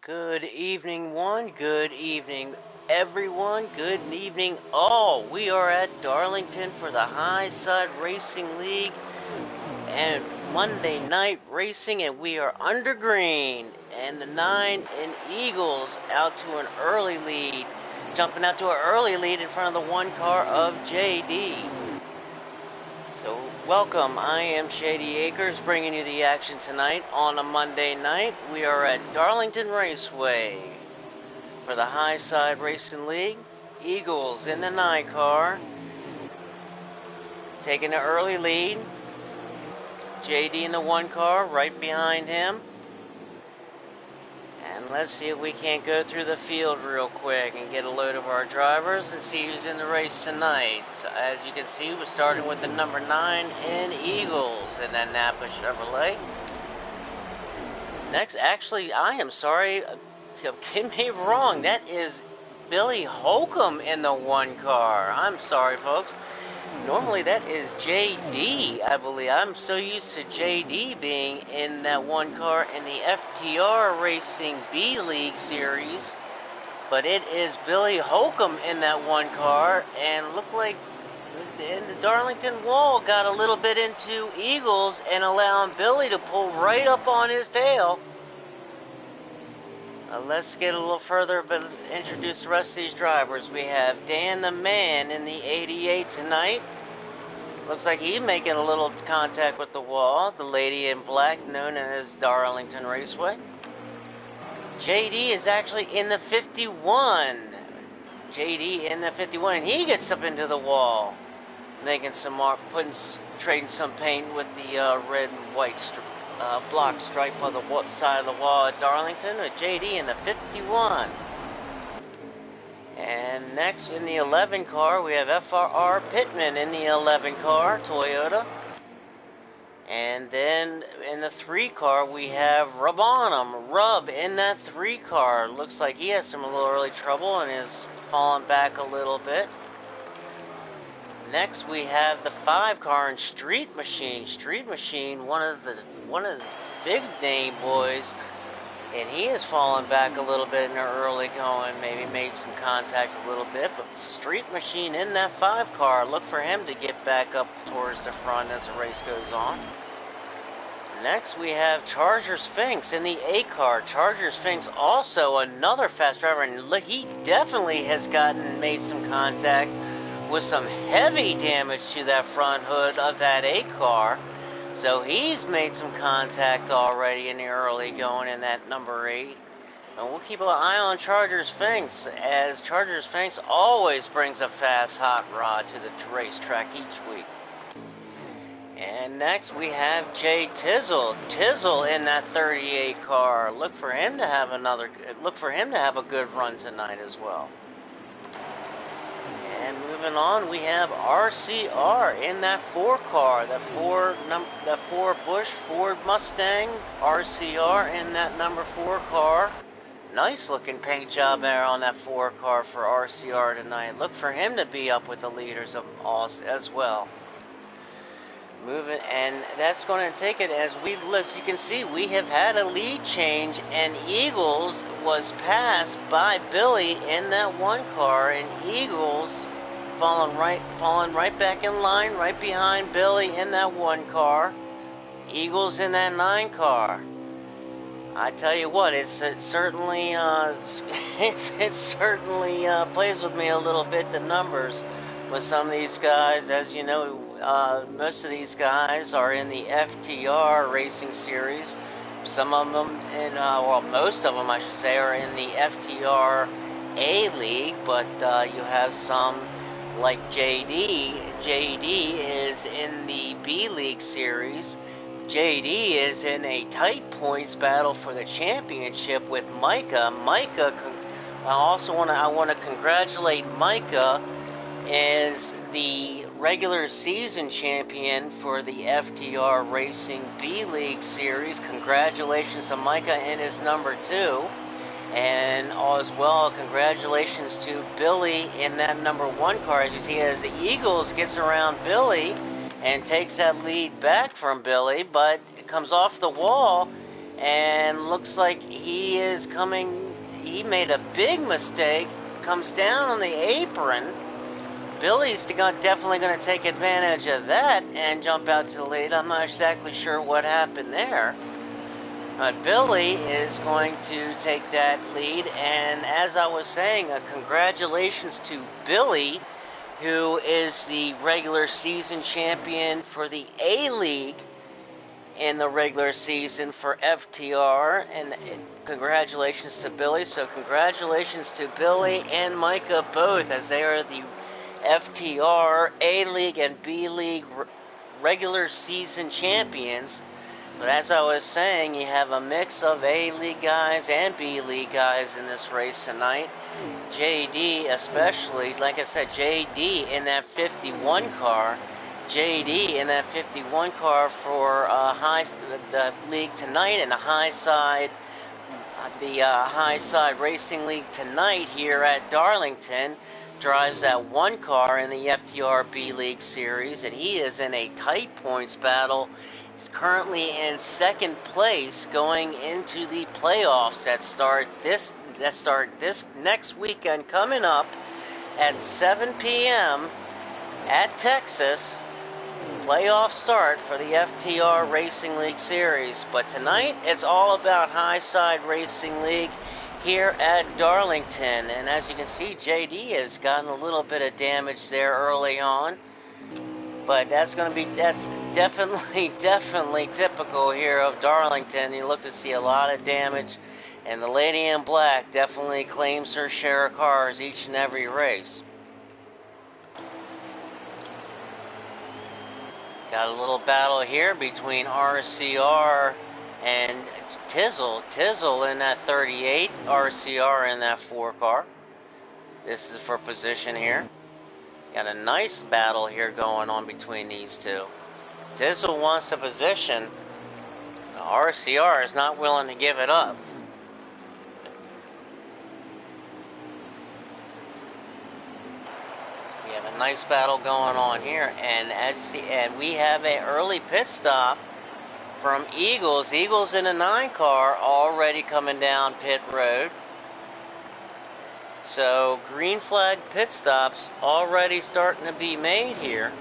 Good evening, one. Good evening, everyone. Good evening, all. We are at Darlington for the High Side Racing League and Monday night racing, and we are under green. And the 9 and Eagles out to an early lead, jumping out to an early lead in front of the 1 car of JD. So, welcome. I am Shady Acres, bringing you the action tonight on a Monday night. We are at Darlington Raceway for the High Side Racing League. Eagles in the 9 car, taking the early lead. JD in the 1 car, right behind him. And let's see if we can't go through the field real quick and get a load of our drivers and see who's in the race tonight. So as you can see, we're starting with the number 9 in Eagles in that Napa Chevrolet. Next, actually, I am sorry, get me wrong, that is Billy Holcomb in the 1 car. I'm sorry, folks. Normally that is JD, I believe. I'm so used to JD being in that 1 car in the FTR Racing B League Series. But it is Billy Holcomb in that 1 car, and looked like the Darlington wall got a little bit into Eagles and allowing Billy to pull right up on his tail. Let's get a little further, but introduce the rest of these drivers. We have Dan the Man in the 88 tonight. Looks like he's making a little contact with the wall. The lady in black, known as Darlington Raceway. JD is actually in the 51. JD in the 51, and he gets up into the wall, making some mark, trading some paint with the red and white block stripe on the side of the wall at Darlington, with JD in the 51. And next in the 11 car, we have FRR Pittman in the 11 car, Toyota. And then in the 3 car, we have Rub in that 3 car. Looks like he has some little early trouble and is falling back a little bit. Next, we have the 5 car in Street Machine. Street Machine, one of the big name boys, and he is falling back a little bit in the early going. Maybe made some contact a little bit, but Street Machine in that 5 car. Look for him to get back up towards the front as the race goes on. Next, we have Charger Sphinx in the 8 car. Charger Sphinx, also another fast driver, and look, he definitely has made some contact with some heavy damage to that front hood of that 8 car. So he's made some contact already in the early going in that number 8. And we'll keep an eye on Charger Sphinx, as Charger Sphinx always brings a fast hot rod to the racetrack each week. And next we have Jay Tizzle. Tizzle in that 38 car. Look for him to have a good run tonight as well. And moving on, we have RCR in that 4 car. That 4 Bush Ford Mustang. RCR in that number 4 car. Nice looking paint job there on that 4 car for RCR tonight. Look for him to be up with the leaders of as well. Moving, and that's going to take it as you can see, we have had a lead change, and Eagles was passed by Billy in that 1 car, and Eagles falling right back in line, right behind Billy in that 1 car. Eagles in that 9 car. I tell you what, it certainly plays with me a little bit, the numbers with some of these guys. As you know, most of these guys are in the FTR Racing Series. Some of them, most of them, I should say, are in the FTR A League, but you have some like JD. JD is in the B League Series. JD is in a tight points battle for the championship with Micah. I want to congratulate Micah as the regular season champion for the FTR Racing B League Series. Congratulations to Micah in his number 2. And as well, congratulations to Billy in that number 1 car. As you see, as the Eagles gets around Billy and takes that lead back from Billy, but it comes off the wall and looks like he is coming. He made a big mistake, comes down on the apron. Billy's definitely going to take advantage of that and jump out to the lead. I'm not exactly sure what happened there. But Billy is going to take that lead, and as I was saying, congratulations to Billy, who is the regular season champion for the A-League in the regular season for FTR, and congratulations to Billy. So congratulations to Billy and Micah both, as they are the FTR A-League and B-League regular season champions. But as I was saying, you have a mix of A-League guys and B-League guys in this race tonight. JD especially, like I said, JD in that 51 car. JD in that 51 car for the league tonight, and the high side racing league tonight here at Darlington drives that one car in the FTR B League series, and he is in a tight points battle. He's currently in second place going into the playoffs that start this next weekend, coming up at 7 p.m. at Texas. Playoff start for the FTR Racing League Series. But tonight, it's all about High Side Racing League here at Darlington. And as you can see, JD has gotten a little bit of damage there early on. But that's definitely typical here of Darlington. You look to see a lot of damage. And the Lady in Black definitely claims her share of cars each and every race. Got a little battle here between RCR and Tizzle. Tizzle in that 38, RCR in that 4 car. This is for position here. Got a nice battle here going on between these two. Tizzle wants a position. RCR is not willing to give it up. A nice battle going on here, and as you see, and we have an early pit stop from Eagles. Eagles in a 9 car already coming down pit road. So green flag pit stops already starting to be made here.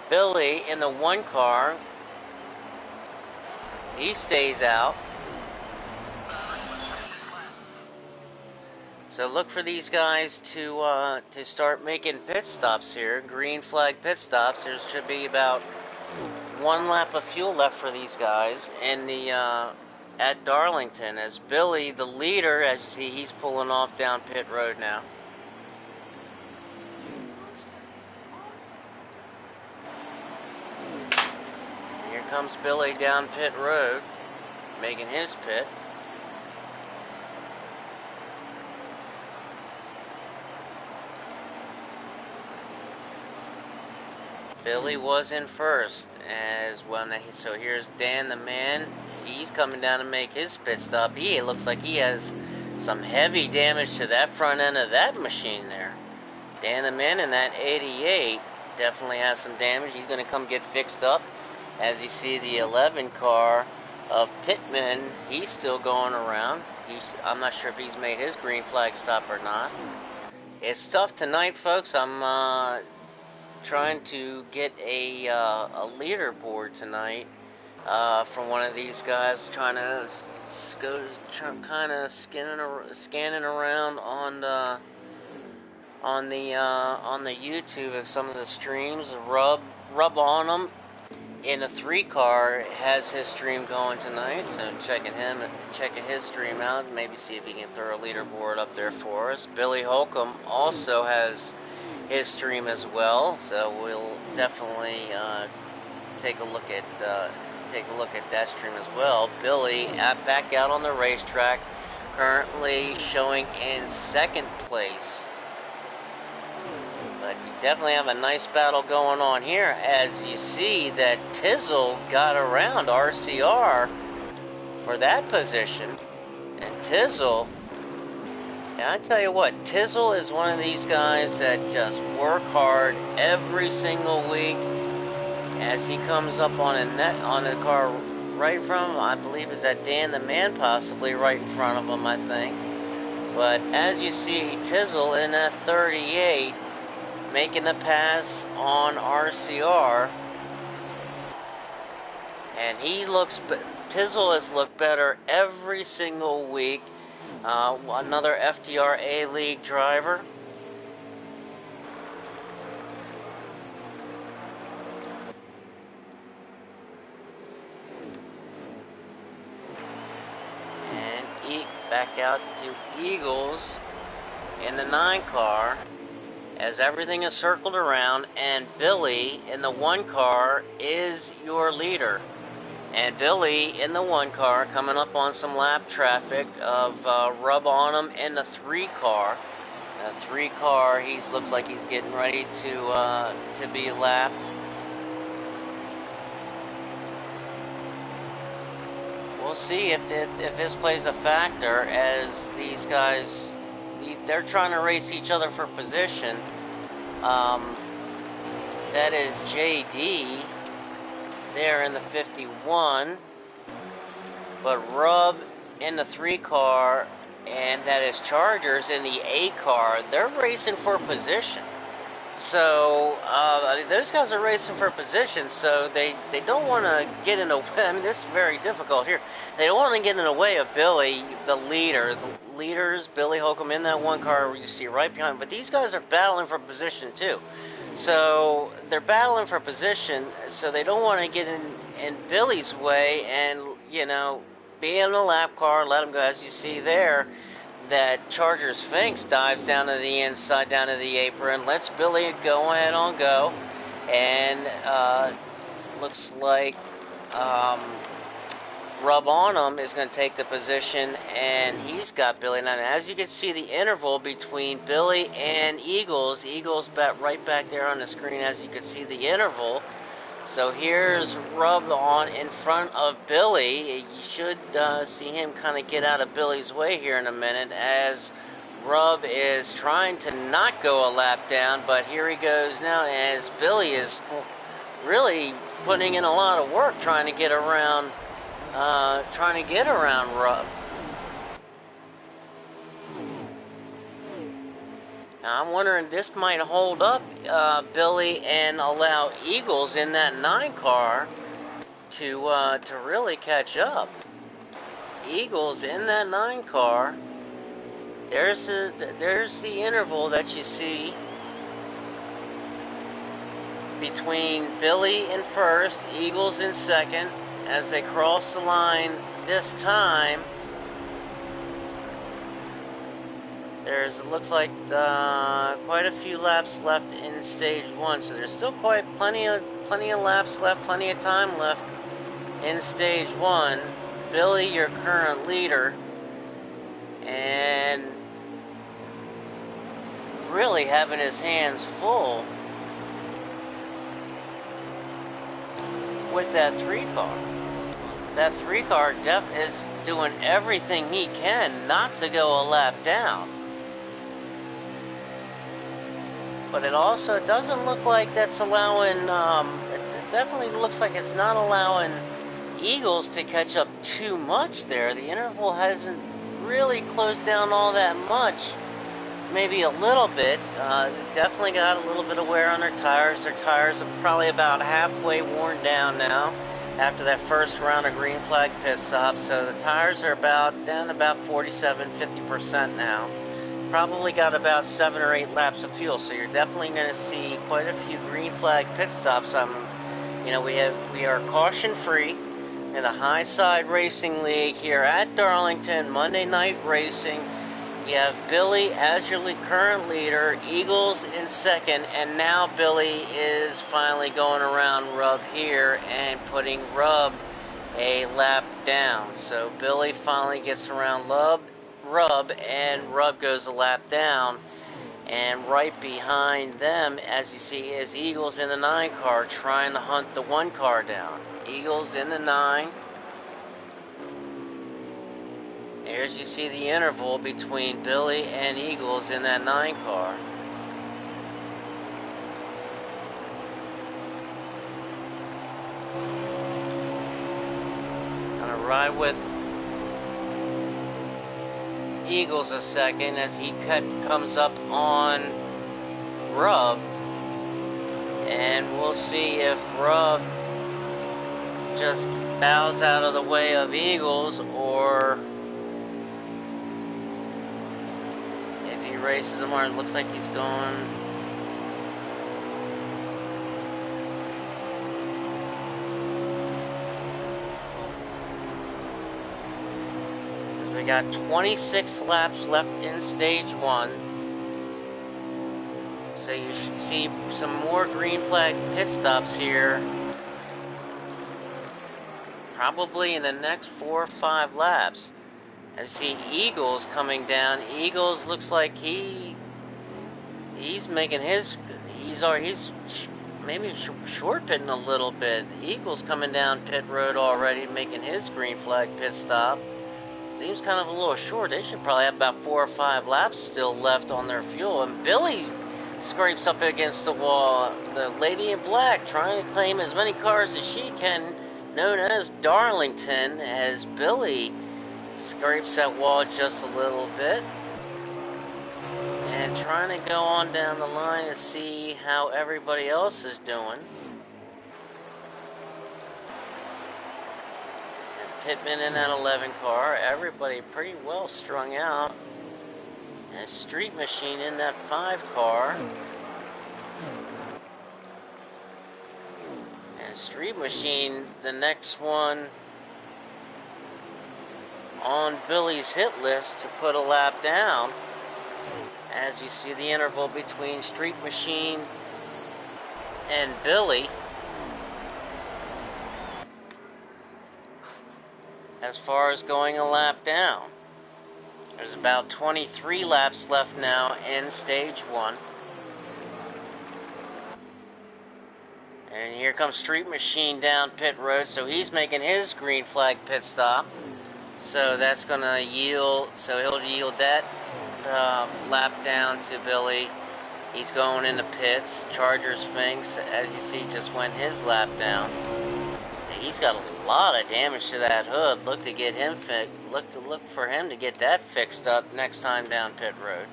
Billy in the 1 car, he stays out. So look for these guys to start making pit stops here. Green flag pit stops. There should be about 1 lap of fuel left for these guys in the at Darlington. As Billy, the leader, as you see, he's pulling off down pit road now. Here comes Billy down pit road, making his pit. Billy was in first as well. So here's Dan the Man. He's coming down to make his pit stop. It looks like he has some heavy damage to that front end of that machine there. Dan the Man in that 88 definitely has some damage. He's going to come get fixed up. As you see, the 11 car of Pittman, he's still going around. I'm not sure if he's made his green flag stop or not. It's tough tonight, folks. I'm trying to get a leaderboard tonight from one of these guys, trying to kind of scanning around on the YouTube of some of the streams. Rub on them. In a 3 car has his stream going tonight, so checking his stream out, maybe see if he can throw a leaderboard up there for us. Billy Holcomb also has his stream as well, so we'll definitely take a look at that stream as well. Billy back out on the racetrack, currently showing in second place. But you definitely have a nice battle going on here, as you see that Tizzle got around RCR for that position, and Tizzle And I tell you what, Tizzle is one of these guys that just work hard every single week. As he comes up on a car right in front of him, I believe is that Dan the Man, possibly right in front of him, I think. But as you see, Tizzle in that 38 making the pass on RCR, and Tizzle has looked better every single week. Another FDR A-League driver. And back out to Eagles in the 9 car as everything is circled around, and Billy in the 1 car is your leader. And Billy in the 1 car coming up on some lap traffic of rub on him in the 3 car. The 3 car, he looks like he's getting ready to be lapped. We'll see if this plays a factor, as these guys, they're trying to race each other for position. That is JD there in the 51, but Rub in the 3 car, and that is Chargers in the A car. They're racing for position. So, I mean, those guys are racing for position, so they don't want to get in the way. I mean, this is very difficult here. They don't want to get in the way of Billy, the leader. The leaders, Billy Holcomb in that 1 car you see right behind. But these guys are battling for position, too. So, they're battling for position, so they don't want to get in Billy's way and, you know, be in the lap car, let him go. As you see there, that Charger Sphinx dives down to the inside, down to the apron, lets Billy go ahead on go, and looks like Rub on him is going to take the position, and he's got Billy. Now, as you can see, the interval between Billy and Eagles right back there on the screen, as you can see the interval. So here's Rub on in front of Billy. You should see him kind of get out of Billy's way here in a minute, as Rub is trying to not go a lap down, but here he goes now, as Billy is really putting in a lot of work trying to get around Rub. Now, I'm wondering, this might hold up Billy and allow Eagles in that 9 car to really catch up. Eagles in that 9 car. There's the interval that you see between Billy in first, Eagles in second, as they cross the line this time. It looks like quite a few laps left in stage 1, so there's still plenty of laps left, plenty of time left in stage 1. Billy, your current leader, and really having his hands full with that 3 car. That 3 car is doing everything he can not to go a lap down. But it also doesn't look like that's allowing, it definitely looks like it's not allowing Eagles to catch up too much there. The interval hasn't really closed down all that much. Maybe a little bit. Definitely got a little bit of wear on their tires. Their tires are probably about halfway worn down now after that first round of green flag pit stops. So the tires are down about 47-50% now. Probably got about 7 or 8 laps of fuel, so you're definitely going to see quite a few green flag pit stops. We are caution free in the High Side Racing League here at Darlington, Monday Night Racing. You have Billy as your current leader, Eagles in second, and now Billy is finally going around Rub here and putting Rub a lap down. So Billy finally gets around Rub, and Rub goes a lap down, and right behind them, as you see, is Eagles in the 9 car trying to hunt the 1 car down. Eagles in the 9, Here's you see the interval between Billy and Eagles in that 9 car. Gonna ride with Eagles a second as he comes up on Rub, and we'll see if Rub just bows out of the way of Eagles or if he races him. Or it looks like he's going. We got 26 laps left in stage 1. So you should see some more green flag pit stops here. Probably in the next 4 or 5 laps. I see Eagles coming down. Eagles looks like he's making his, he's maybe short pitting a little bit. Eagles coming down pit road already, making his green flag pit stop. Seems kind of a little short. They should probably have about 4 or 5 laps still left on their fuel. And Billy scrapes up against the wall. The lady in black trying to claim as many cars as she can, known as Darlington, as Billy scrapes that wall just a little bit. And trying to go on down the line and see how everybody else is doing. Pittman in that 11 car, everybody pretty well strung out. And Street Machine in that 5 car. And Street Machine, the next one on Billy's hit list to put a lap down. As you see the interval between Street Machine and Billy. As far as going a lap down. There's about 23 laps left now in stage 1. And here comes Street Machine down pit road, so he's making his green flag pit stop. So that's going to yield, so he'll yield that lap down to Billy. He's going into pits. Charger Sphinx, as you see, just went his lap down. He's got a lot of damage to that hood. Look to get him look for him to get that fixed up next time down pit road.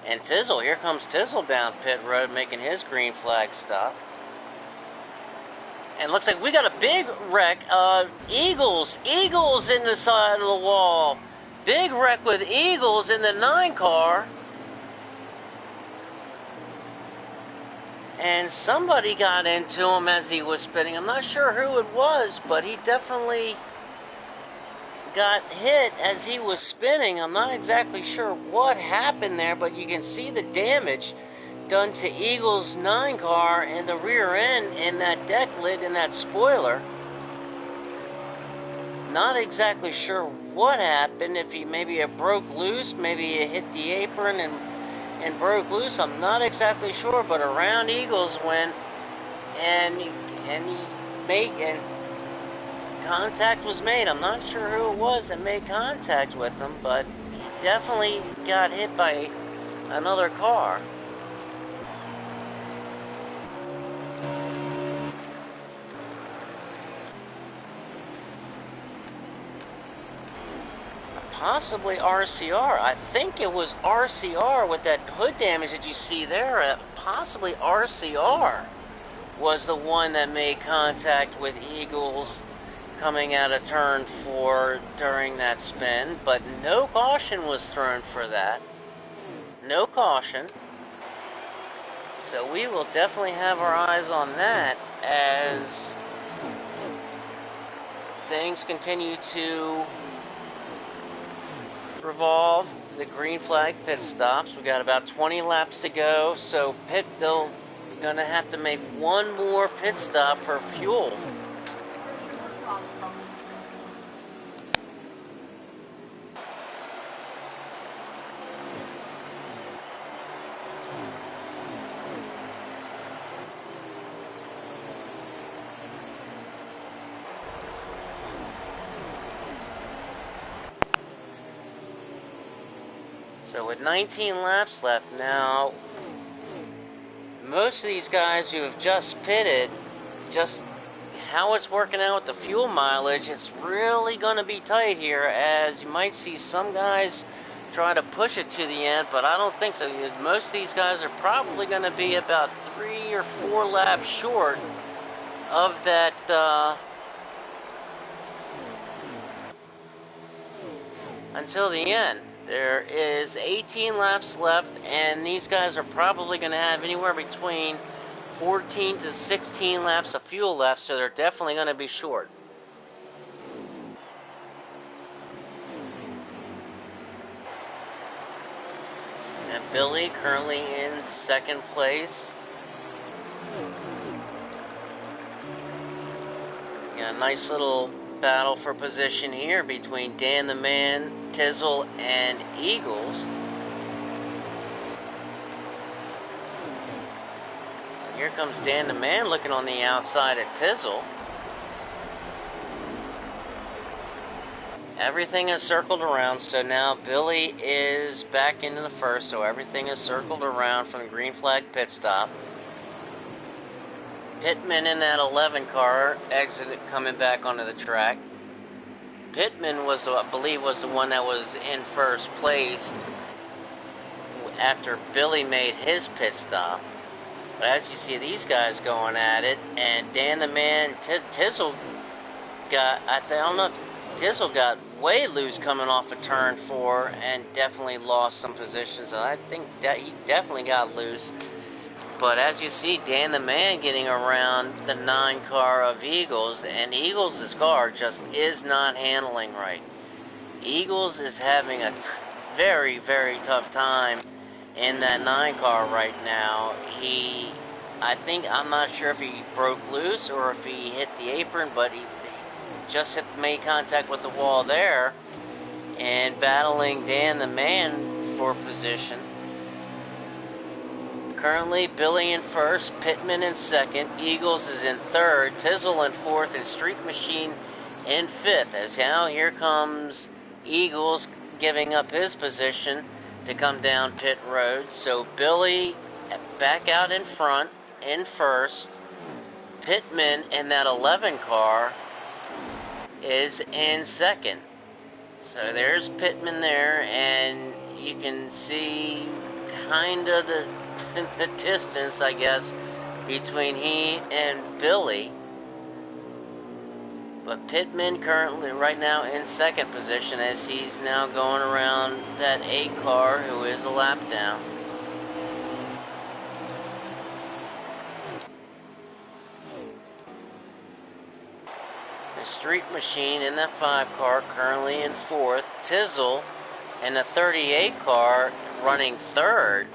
And Tizzle, here comes Tizzle down pit road making his green flag stop. And looks like we got a big wreck. Eagles in the side of the wall. Big wreck with Eagles in the 9 car. And somebody got into him as he was spinning. I'm not sure who it was, but he definitely got hit as he was spinning. I'm not exactly sure what happened there, but you can see the damage done to Eagle's 9 car in the rear end, in that deck lid, in that spoiler. Not exactly sure what happened. If maybe it broke loose, maybe it hit the apron and broke loose. I'm not exactly sure, but around Eagles went, and contact was made. I'm not sure who it was that made contact with him, but he definitely got hit by another car. Possibly RCR. I think it was RCR with that hood damage that you see there. Possibly RCR was the one that made contact with Eagles coming out of turn 4 during that spin, but no caution was thrown for that. No caution. So we will definitely have our eyes on that as things continue to revolve. The green flag pit stops. We got about 20 laps to go, so they're gonna have to make one more pit stop for fuel. So with 19 laps left now, most of these guys who have just pitted, just how it's working out with the fuel mileage, it's really going to be tight here, as you might see some guys try to push it to the end, but I don't think so. Most of these guys are probably going to be about 3 or 4 laps short of that until the end. There is 18 laps left, and these guys are probably going to have anywhere between 14 to 16 laps of fuel left, so they're definitely going to be short. And Billy currently in second place. Got a nice little battle for position here between Dan the Man, Tizzle, and Eagles. And here comes Dan the Man looking on the outside at Tizzle. Everything is circled around, so now Billy is back into the first, so everything is circled around from the green flag pit stop. Pittman in that 11 car exited coming back onto the track. Pittman was, I believe, was the one that was in first place after Billy made his pit stop. But as you see these guys going at it, and Dan the Man, Tizzle got, I don't know if Tizzle got way loose coming off of turn 4 and definitely lost some positions. I think that he definitely got loose. But as you see, Dan the Man getting around the 9 car of Eagles, and Eagles' car just is not handling right. Eagles is having a very, very tough time in that 9 car right now. I'm not sure if he broke loose or if he hit the apron, but he just made contact with the wall there, and battling Dan the Man for position. Currently, Billy in first, Pittman in second, Eagles is in third, Tizzle in fourth, and Street Machine in fifth. As now here comes Eagles giving up his position to come down pit road. So Billy back out in front, in first. Pittman in that 11 car is in second. So there's Pittman there, and you can see kind of the distance, I guess, between he and Billy. But Pittman currently right now in second position, as he's now going around that 8 car who is a lap down. The Street Machine in that 5 car currently in fourth. Tizzle in the 38 car running third.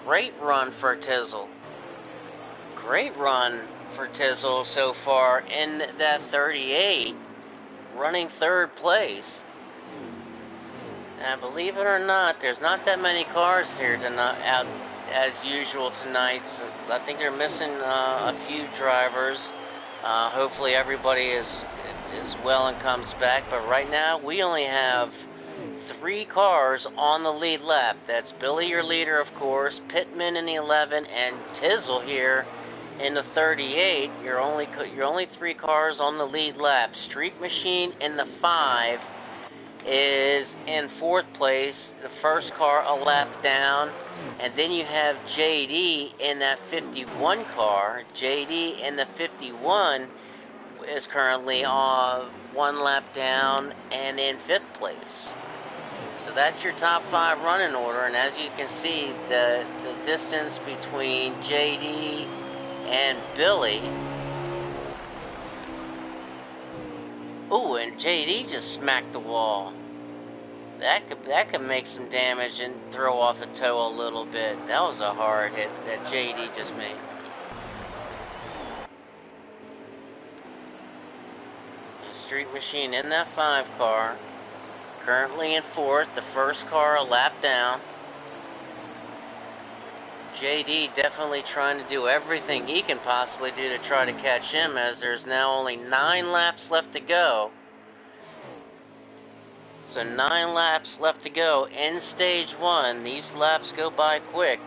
Great run for Tizzle. Great run for Tizzle so far in that 38, running third place. And believe it or not, there's not that many cars here tonight, out as usual tonight. So I think they're missing a few drivers. Hopefully everybody is well and comes back. But right now we only have 3 cars on the lead lap. That's Billy, your leader, of course, Pittman in the 11, and Tizzle here in the 38. You're only 3 cars on the lead lap. Street Machine in the 5 is in 4th place. The first car a lap down. And then you have JD in that 51 car. JD in the 51 is currently on 1 lap down and in 5th place. So that's your top 5 running order, and as you can see, the distance between JD and Billy. Ooh, and JD just smacked the wall. That could make some damage and throw off the toe a little bit. That was a hard hit that JD just made. The Street Machine in that 5 car. Currently in 4th, the first car a lap down. JD definitely trying to do everything he can possibly do to try to catch him, as there's now only 9 laps left to go. So 9 laps left to go in stage 1. These laps go by quick.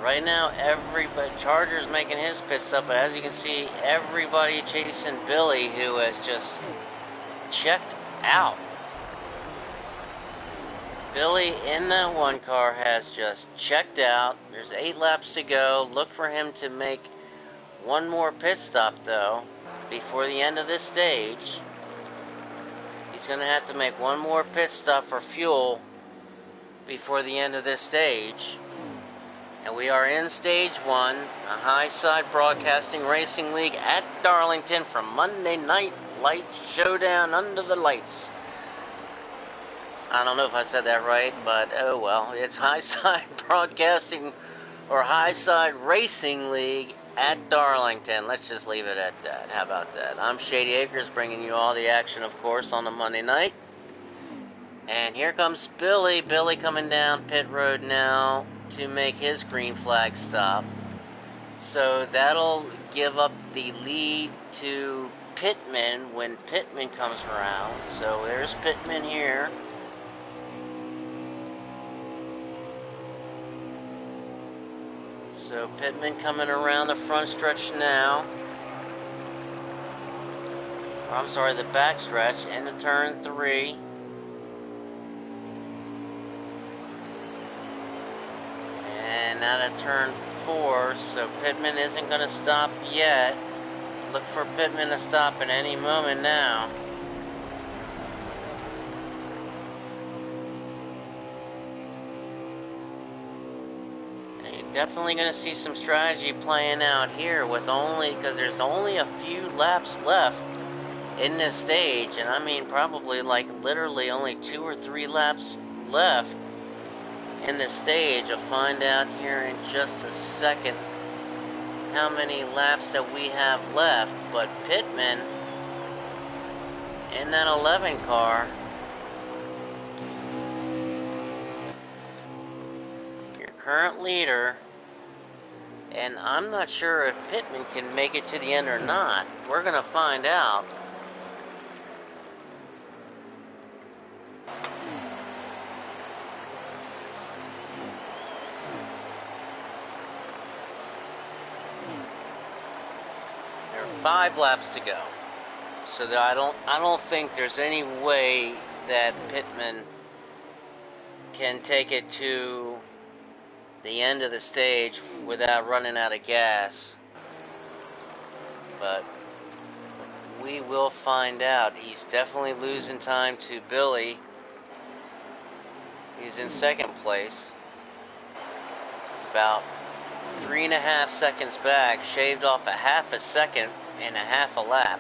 Right now, everybody, Charger's making his pit stop, but as you can see, everybody chasing Billy, who has just checked out. Billy in that one car has just checked out. There's 8 laps to go. Look for him to make one more pit stop, though, before the end of this stage. He's going to have to make one more pit stop for fuel before the end of this stage. And we are in stage 1, a high side broadcasting racing league at Darlington for Monday Night Light Showdown under the lights. I don't know if I said that right, but oh well. It's high side broadcasting or high side racing league at Darlington. Let's just leave it at that. How about that? I'm Shady Acres bringing you all the action, of course, on a Monday night. And here comes Billy. Billy coming down pit road now to make his green flag stop. So that'll give up the lead to Pittman when Pittman comes around. So there's Pittman here. So Pittman coming around the front stretch now. Or I'm sorry, the back stretch into turn 3. And out of turn 4, so Pittman isn't going to stop yet. Look for Pittman to stop at any moment now. And you're definitely going to see some strategy playing out here with because there's only a few laps left in this stage. And I mean probably like literally only 2 or 3 laps left in the stage. I'll find out here in just a second how many laps that we have left, but Pittman in that 11 car, your current leader, and I'm not sure if Pittman can make it to the end or not. We're gonna find out. There are 5 laps to go, so that I don't think there's any way that Pittman can take it to the end of the stage without running out of gas. But we will find out. He's definitely losing time to Billy. He's in second place. He's about 3.5 seconds back, shaved off a half a second and a half a lap.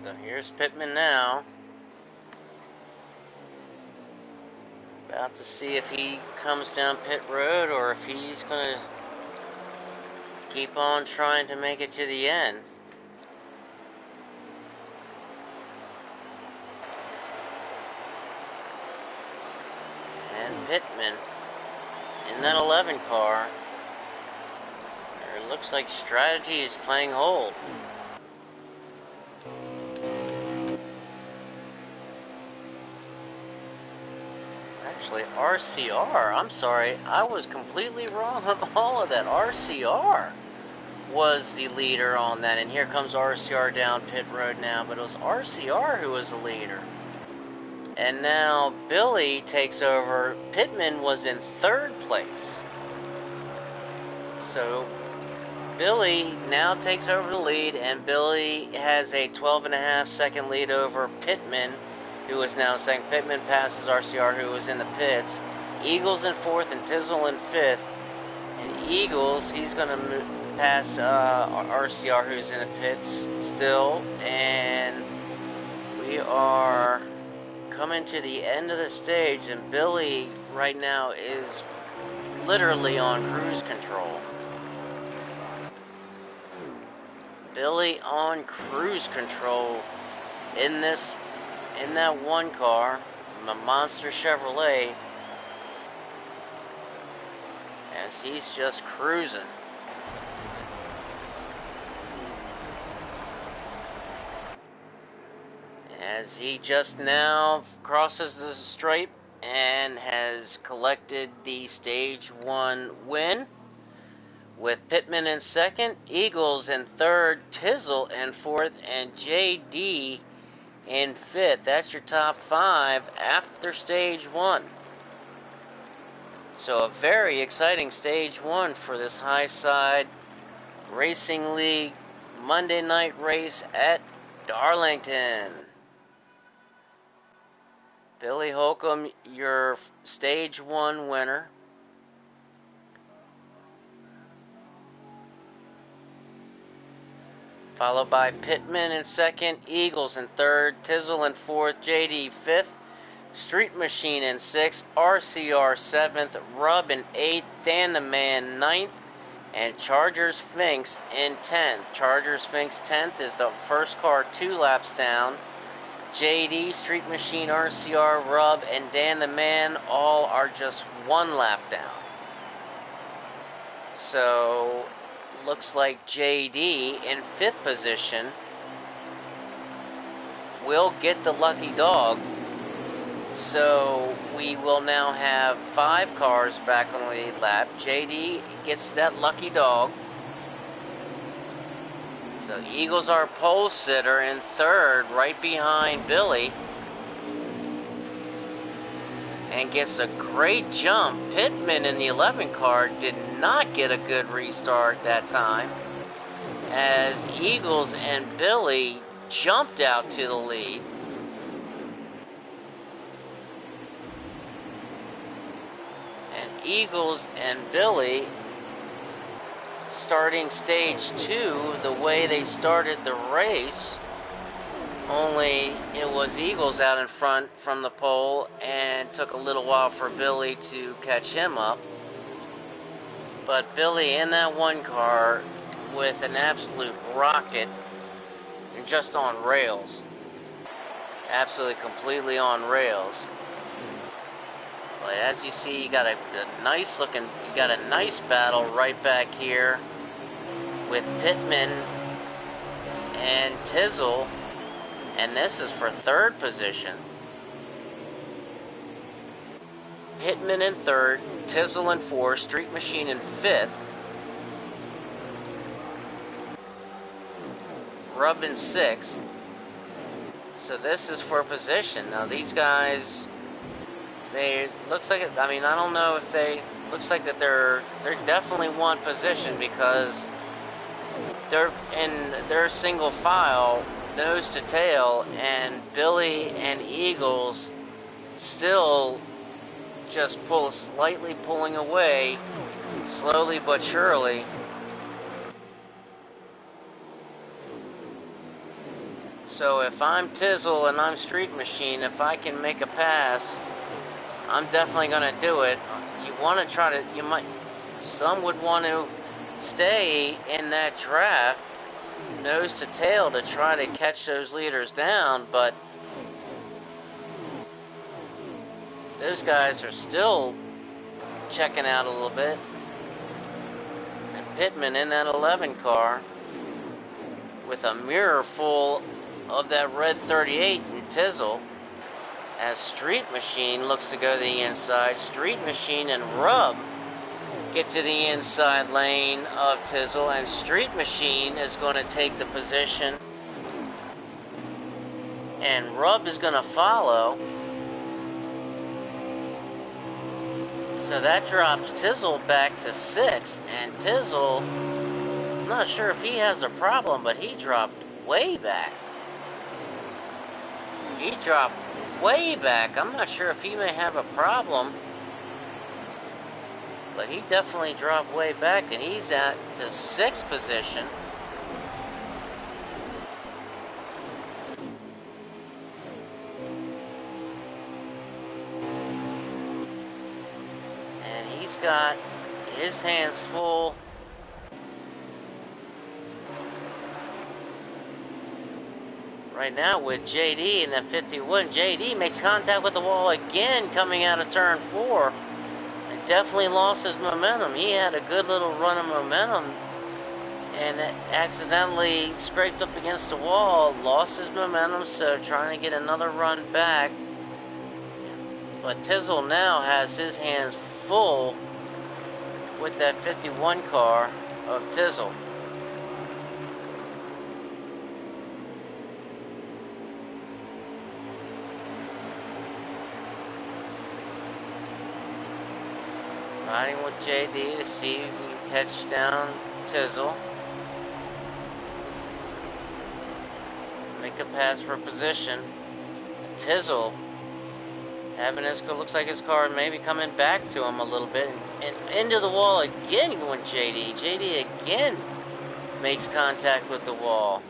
So here's Pittman now. About to see if he comes down pit road or if he's going to keep on trying to make it to the end. And Pittman in that 11 car. It looks like strategy is playing hold. Actually, RCR, I'm sorry, I was completely wrong on all of that. RCR was the leader on that, and here comes RCR down pit road now, but it was RCR who was the leader. And now Billy takes over. Pittman was in 3rd place. So Billy now takes over the lead, and Billy has a 12.5 second lead over Pittman, who is now second. Pittman passes RCR, who was in the pits. Eagles in 4th and Tizzle in 5th. And Eagles, he's going to pass RCR, who's in the pits still. And we are coming to the end of the stage, and Billy right now is literally on cruise control. Billy on cruise control in that one car, a Monster Chevrolet. as he's just cruising. As he just now crosses the stripe and has collected the stage 1 win, with Pittman in second, Eagles in third, Tizzle in fourth, and JD in fifth. That's your top 5 after stage 1. So a very exciting stage 1 for this High Side Racing League Monday night race at Darlington. Billy Holcomb, your stage 1 winner. Followed by Pittman in second, Eagles in third, Tizzle in fourth, JD fifth, Street Machine in sixth, RCR seventh, Rub in eighth, Dan the Man ninth, and Charger Sphinx in 10th. Charger Sphinx 10th is the first car 2 laps down. JD, Street Machine, RCR, Rub, and Dan the Man all are just 1 lap down. So, looks like JD in 5th position will get the lucky dog. So, we will now have 5 cars back on the lead lap. JD gets that lucky dog. So Eagles are pole sitter in 3rd, right behind Billy. And gets a great jump. Pittman in the 11 car did not get a good restart that time, as Eagles and Billy jumped out to the lead. And Eagles and Billy starting stage 2 the way they started the race, only it was Eagles out in front from the pole and took a little while for Billy to catch him up. But Billy in that 1 car with an absolute rocket and just on rails. Absolutely completely on rails. But as you see, you got a nice battle right back here with Pittman and Tizzle, and this is for 3rd position. Pittman in 3rd, Tizzle in 4th, Street Machine in 5th, Rub in 6th. So this is for position. Now these guys, looks like I don't know if looks like that they're definitely want position, because they're in their single file, nose to tail, and Billy and Eagles still just slightly pulling away, slowly but surely. So if I'm Tizzle and I'm Street Machine, if I can make a pass, I'm definitely going to do it. You want to try to, some would want to stay in that draft, nose to tail, to try to catch those leaders down, but those guys are still checking out a little bit. And Pittman in that 11 car with a mirror full of that red 38 and Tizzle, as Street Machine looks to go to the inside. Street Machine and Rub get to the inside lane of Tizzle, and Street Machine is going to take the position, and Rub is going to follow. So that drops Tizzle back to 6th, and Tizzle, I'm not sure if he has a problem, but he dropped way back. He dropped way back. I'm not sure if he may have a problem, but he definitely dropped way back, and he's at the 6th position. And he's got his hands full. Right now with JD in that 51. JD makes contact with the wall again coming out of turn 4. And definitely lost his momentum. He had a good little run of momentum and accidentally scraped up against the wall, lost his momentum, so trying to get another run back. But Tizzle now has his hands full with that 51 car of Tizzle. Riding with JD to see if he can catch down Tizzle. Make a pass for position. Tizzle having his, looks like his car maybe coming back to him a little bit, and into the wall again with JD. JD again makes contact with the wall.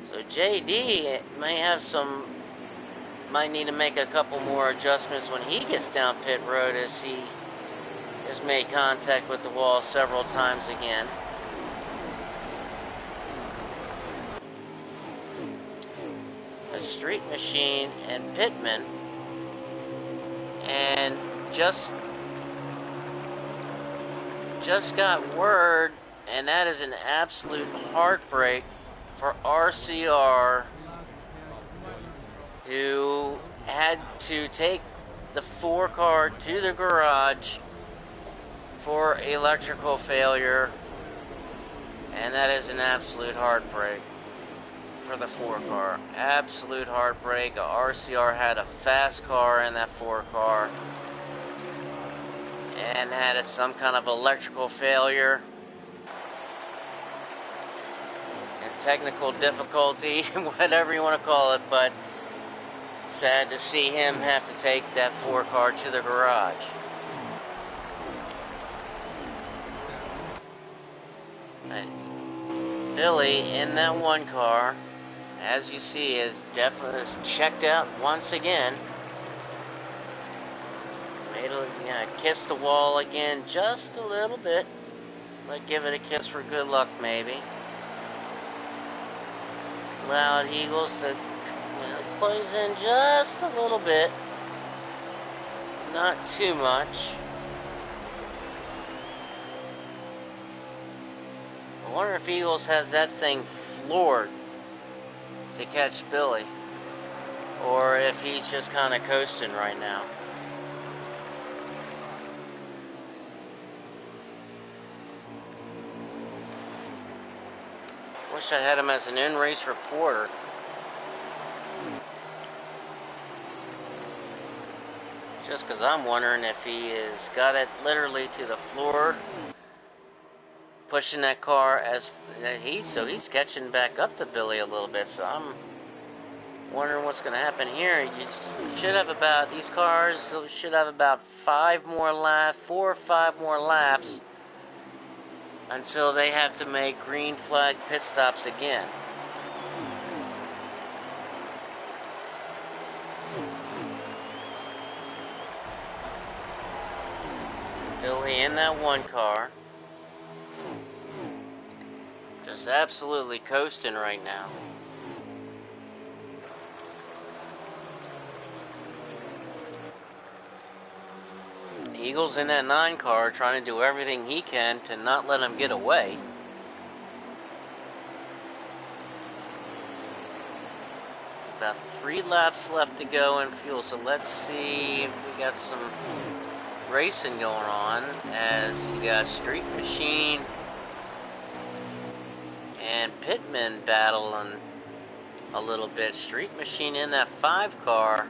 So JD might need to make a couple more adjustments when he gets down pit road, as he has made contact with the wall several times again. A Street Machine and Pittman, and just got word, and that is an absolute heartbreak for RCR, who had to take the 4 car to the garage for electrical failure, and that is an absolute heartbreak for the 4 car. Absolute heartbreak. RCR had a fast car in that 4 car and had some kind of electrical failure and technical difficulty, whatever you want to call it, but sad to see him have to take that 4 car to the garage. Billy in that 1 car, as you see, is definitely checked out once again. Made a kiss the wall again just a little bit. Might give it a kiss for good luck, maybe. Allowed Eagles to close in just a little bit. Not too much. I wonder if Eagles has that thing floored to catch Billy, or if he's just kind of coasting right now. Wish I had him as an in-race reporter. Just because I'm wondering if he has got it literally to the floor, pushing that car as he's catching back up to Billy a little bit. So I'm wondering what's going to happen here. You should have about, these cars should have about 4 or 5 more laps until they have to make green flag pit stops again. Billy in that 1 car, just absolutely coasting right now. Eagles in that 9 car trying to do everything he can to not let him get away. About 3 laps left to go in fuel, so let's see if we got some racing going on, as you got Street Machine and Pittman battling a little bit. Street Machine in that 5 car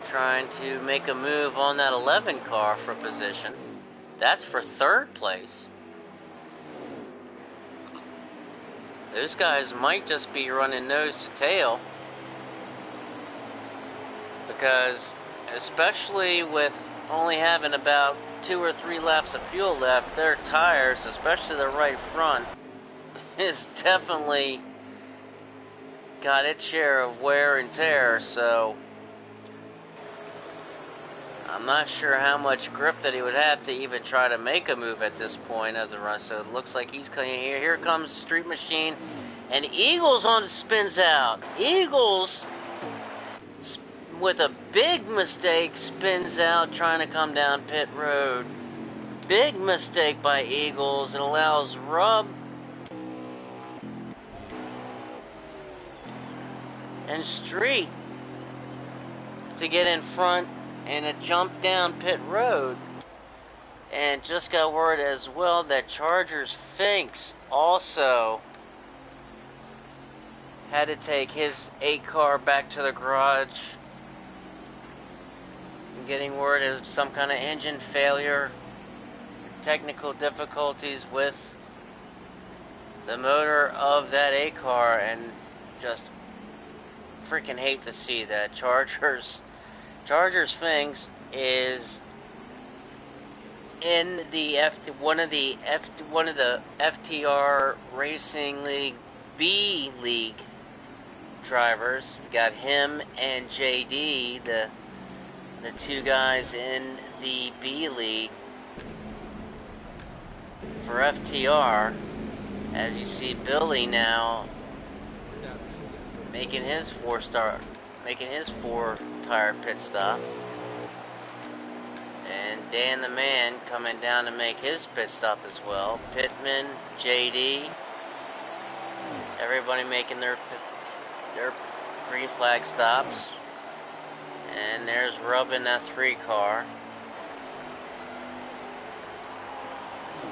trying to make a move on that 11 car for position. That's for 3rd place. Those guys might just be running nose to tail, because especially with only having about 2 or 3 laps of fuel left, their tires, especially the right front, is definitely got its share of wear and tear. So I'm not sure how much grip that he would have to even try to make a move at this point of the run. So it looks like he's coming here. Here comes Street Machine, and Eagles on spins out. Eagles with a big mistake, spins out trying to come down pit road. Big mistake by Eagles. It allows Rub and Street to get in front and a jump down pit road. And just got word as well that Chargers Finks also had to take his 8 car back to the garage. I'm getting word of some kind of engine failure, technical difficulties with the motor of that 8 car, and just freaking hate to see that. Chargers Finks is in the one of the FTR Racing League B League drivers. We got him and JD, the two guys in the B League for FTR. As you see, Billy now making his 4-tire pit stop. And Dan the Man coming down to make his pit stop as well. Pittman, JD, everybody making their green flag stops. And there's Rub in that 3 car.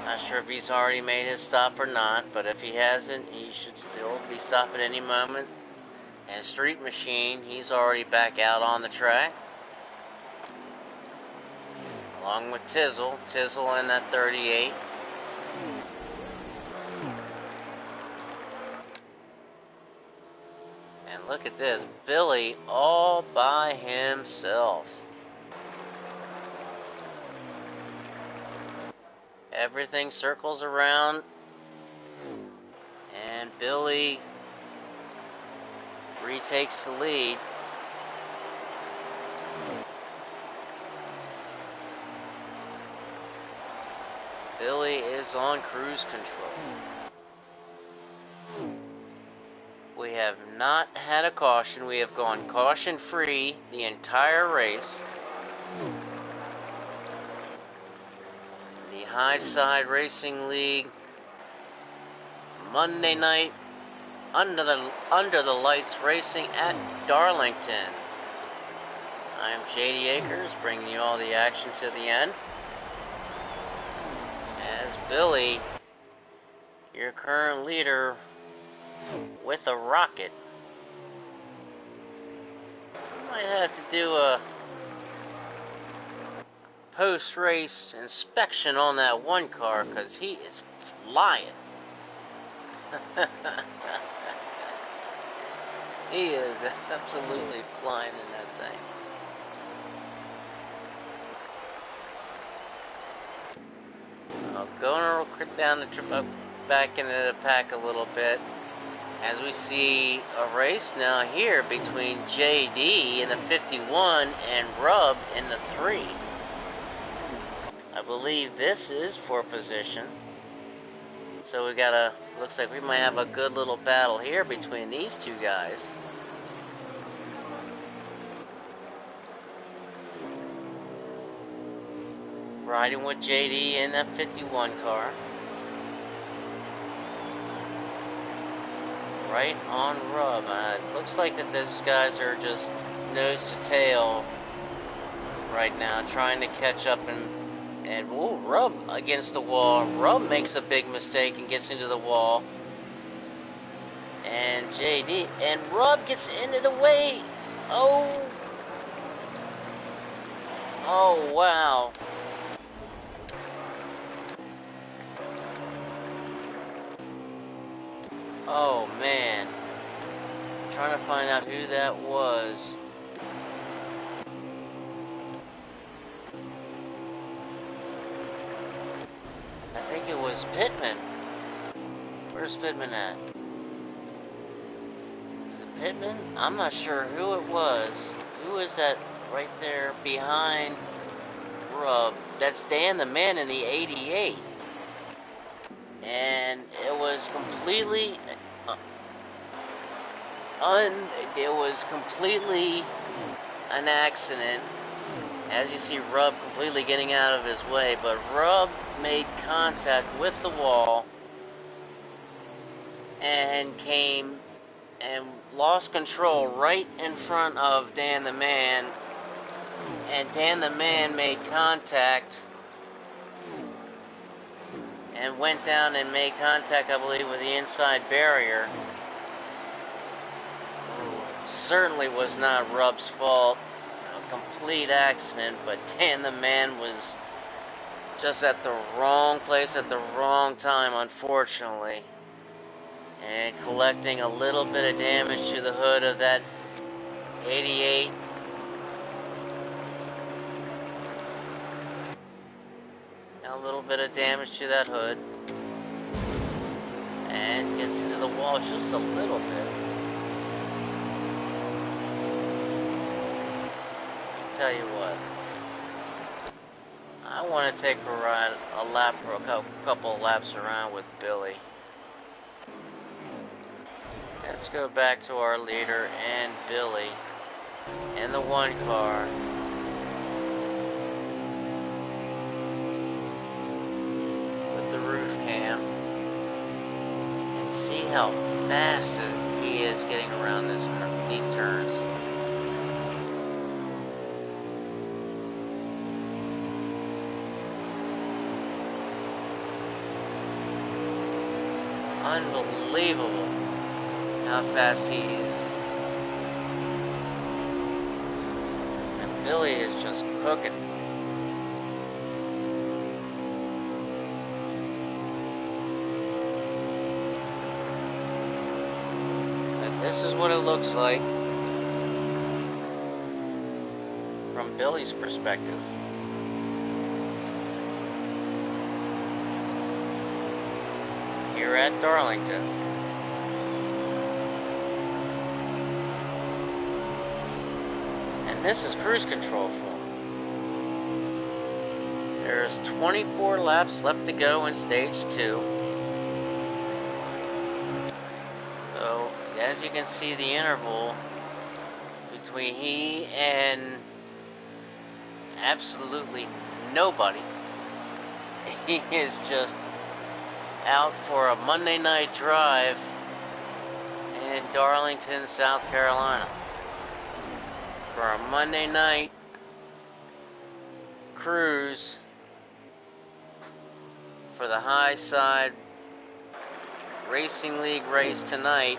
Not sure if he's already made his stop or not, but if he hasn't, he should still be stopping any moment. And Street Machine, he's already back out on the track. Along with Tizzle in that 38. And look at this, Billy all by himself. Everything circles around, and Billy retakes the lead. Billy is on cruise control. We have not had a caution. We have gone caution-free the entire race. The High Side Racing League Monday night under the lights racing at Darlington. I am Shady Acres, bringing you all the action to the end. As Billy, your current leader, with a rocket. Might have to do a post-race inspection on that 1 car, because he is flying. He is absolutely flying in that thing. Going down the trip up back into the pack a little bit, as we see a race now here between JD in the 51 and Rub in the 3. I believe this is for position. So we got looks like we might have a good little battle here between these 2 guys. Riding with JD in that 51 car. Right on Rub. It looks like that those guys are just nose to tail right now, trying to catch up, and ooh, Rub against the wall. Rub makes a big mistake and gets into the wall. And JD, and Rub gets into the way. Oh wow. Oh man, I'm trying to find out who that was. I think it was Pittman. Where's Pittman at? Is it Pittman? I'm not sure who it was. Who is that right there behind Rub? That's Dan the Man in the 88. And it was completely an accident. As you see, Rub completely getting out of his way, but Rub made contact with the wall and came and lost control right in front of Dan the Man, and Dan the Man made contact and went down and made contact, I believe, with the inside barrier. Certainly was not Rub's fault. A complete accident, but Dan the Man was just at the wrong place at the wrong time, unfortunately. And collecting a little bit of damage to the hood of that 88. A little bit of damage to that hood. And gets into the wall just a little bit. Tell you what, I want to take a ride, a lap, or a couple of laps around with Billy. Let's go back to our leader and Billy in the one car. With the roof cam. And see how fast he is getting around these turns. Unbelievable how fast he is. And Billy is just cooking. And this is what it looks like from Billy's perspective. Here at Darlington. And this is cruise control for him. There's 24 laps left to go in stage 2. So, as you can see, the interval between he and absolutely nobody. He is just out for a Monday night drive in Darlington, South Carolina. For a Monday night cruise for the High Side Racing League race tonight.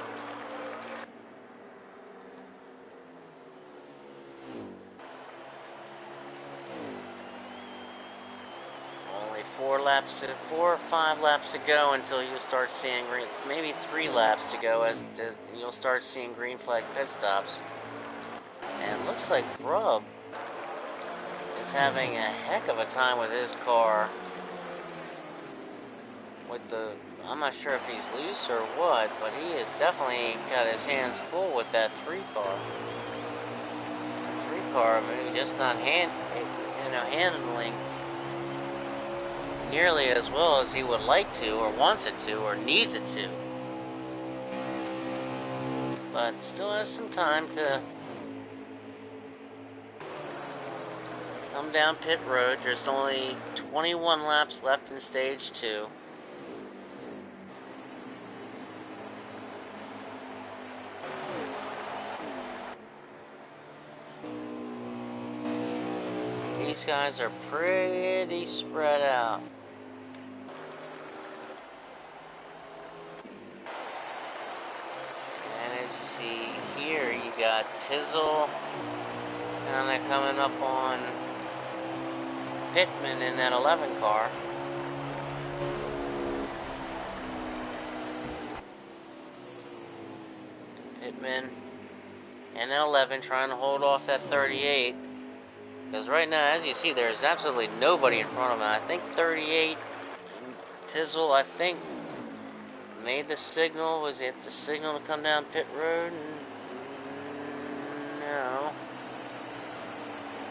Four or 5 laps to go until you start seeing green, maybe 3 laps to go you'll start seeing green flag pit stops. And it looks like Rub is having a heck of a time with his car. I'm not sure if he's loose or what, but he has definitely got his hands full with that 3 car. The 3 car, maybe just not handling nearly as well as he would like to, or wants it to, or needs it to. But still has some time to come down pit road. There's only 21 laps left in stage 2. These guys are pretty spread out. Here you got Tizzle kind of coming up on Pittman in that 11 car. Pittman and that 11 trying to hold off that 38. Because right now, as you see, there's absolutely nobody in front of him. I think 38, Tizzle, I think, made the signal. Was it the signal to come down pit road? No.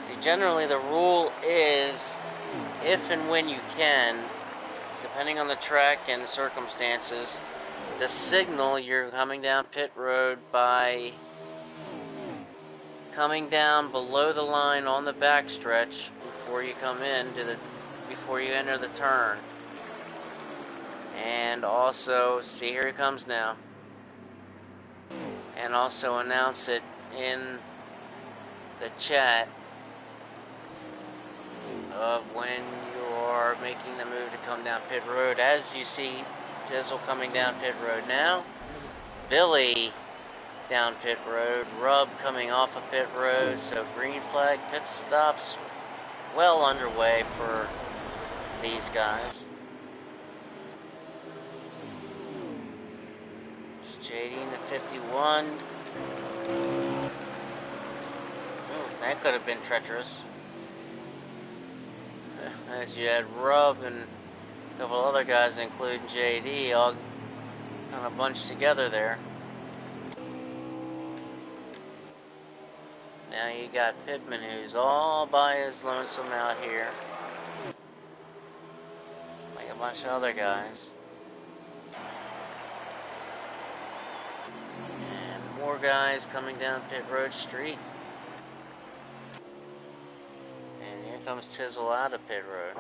See, generally the rule is, if and when you can, depending on the track and the circumstances, to signal you're coming down pit road by coming down below the line on the backstretch before you come in before you enter the turn. And also, see, here he comes now. And also announce it in the chat of when you are making the move to come down pit road. As you see Tizzle coming down pit road now, Billy down pit road, Rub coming off of pit road, so green flag pit stops well underway for these guys. JD in the 51. That could have been treacherous. As you had Rub and a couple other guys, including JD, all kind of bunched together there. Now you got Pittman, who's all by his lonesome out here, like a bunch of other guys. And more guys coming down Pit Road Street. And here comes Tizzle out of Pit Road.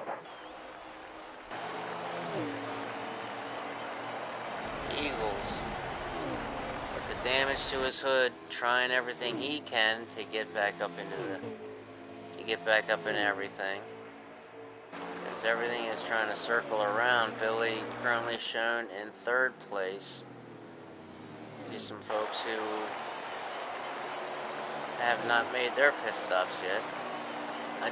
Eagles, with the damage to his hood, trying everything he can to get back up into everything. As everything is trying to circle around, Billy currently shown in third place. See some folks who have not made their pit stops yet.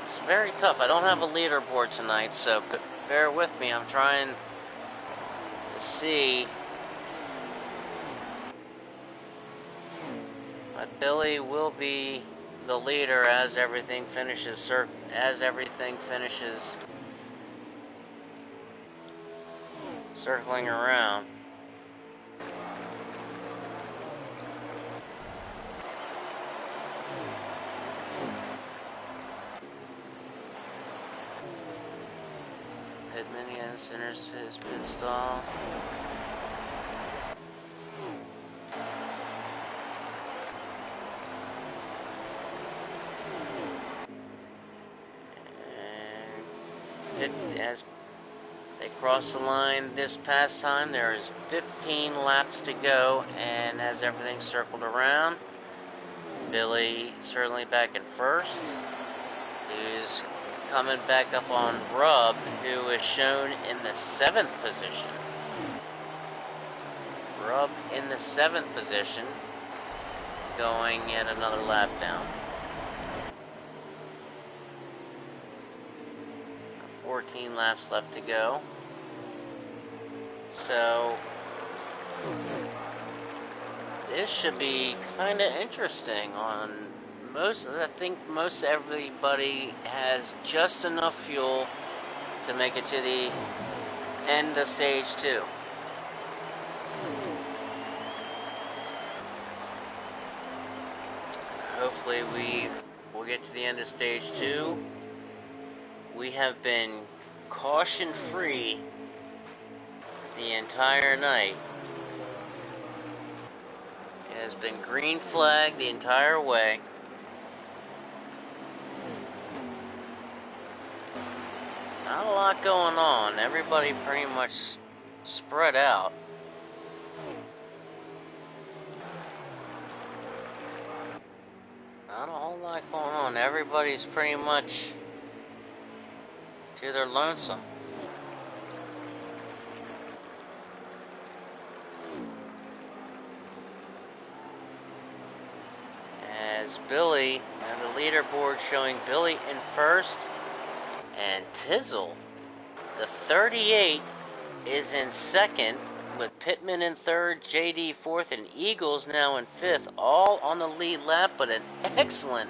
It's very tough. I don't have a leaderboard tonight, so bear with me. I'm trying to see. But Billy will be the leader as everything finishes circling around. Pittman centers his pit stall. As they cross the line this past time, there is 15 laps to go, and as everything circled around, Billy certainly back in first, who's coming back up on Rub, who is shown in the 7th position. Rub in the 7th position, going yet another lap down. 14 laps left to go. So this should be kind of interesting. I think most everybody has just enough fuel to make it to the end of stage 2. Hopefully we will get to the end of stage 2. We have been caution-free the entire night. It has been green flag the entire way. Not a lot going on. Everybody pretty much spread out. Not a whole lot going on. Everybody's pretty much to their lonesome. As Billy, and the leaderboard showing Billy in first, and Tizzle, the 38, is in second, with Pittman in third, JD fourth, and Eagles now in fifth, all on the lead lap, but an excellent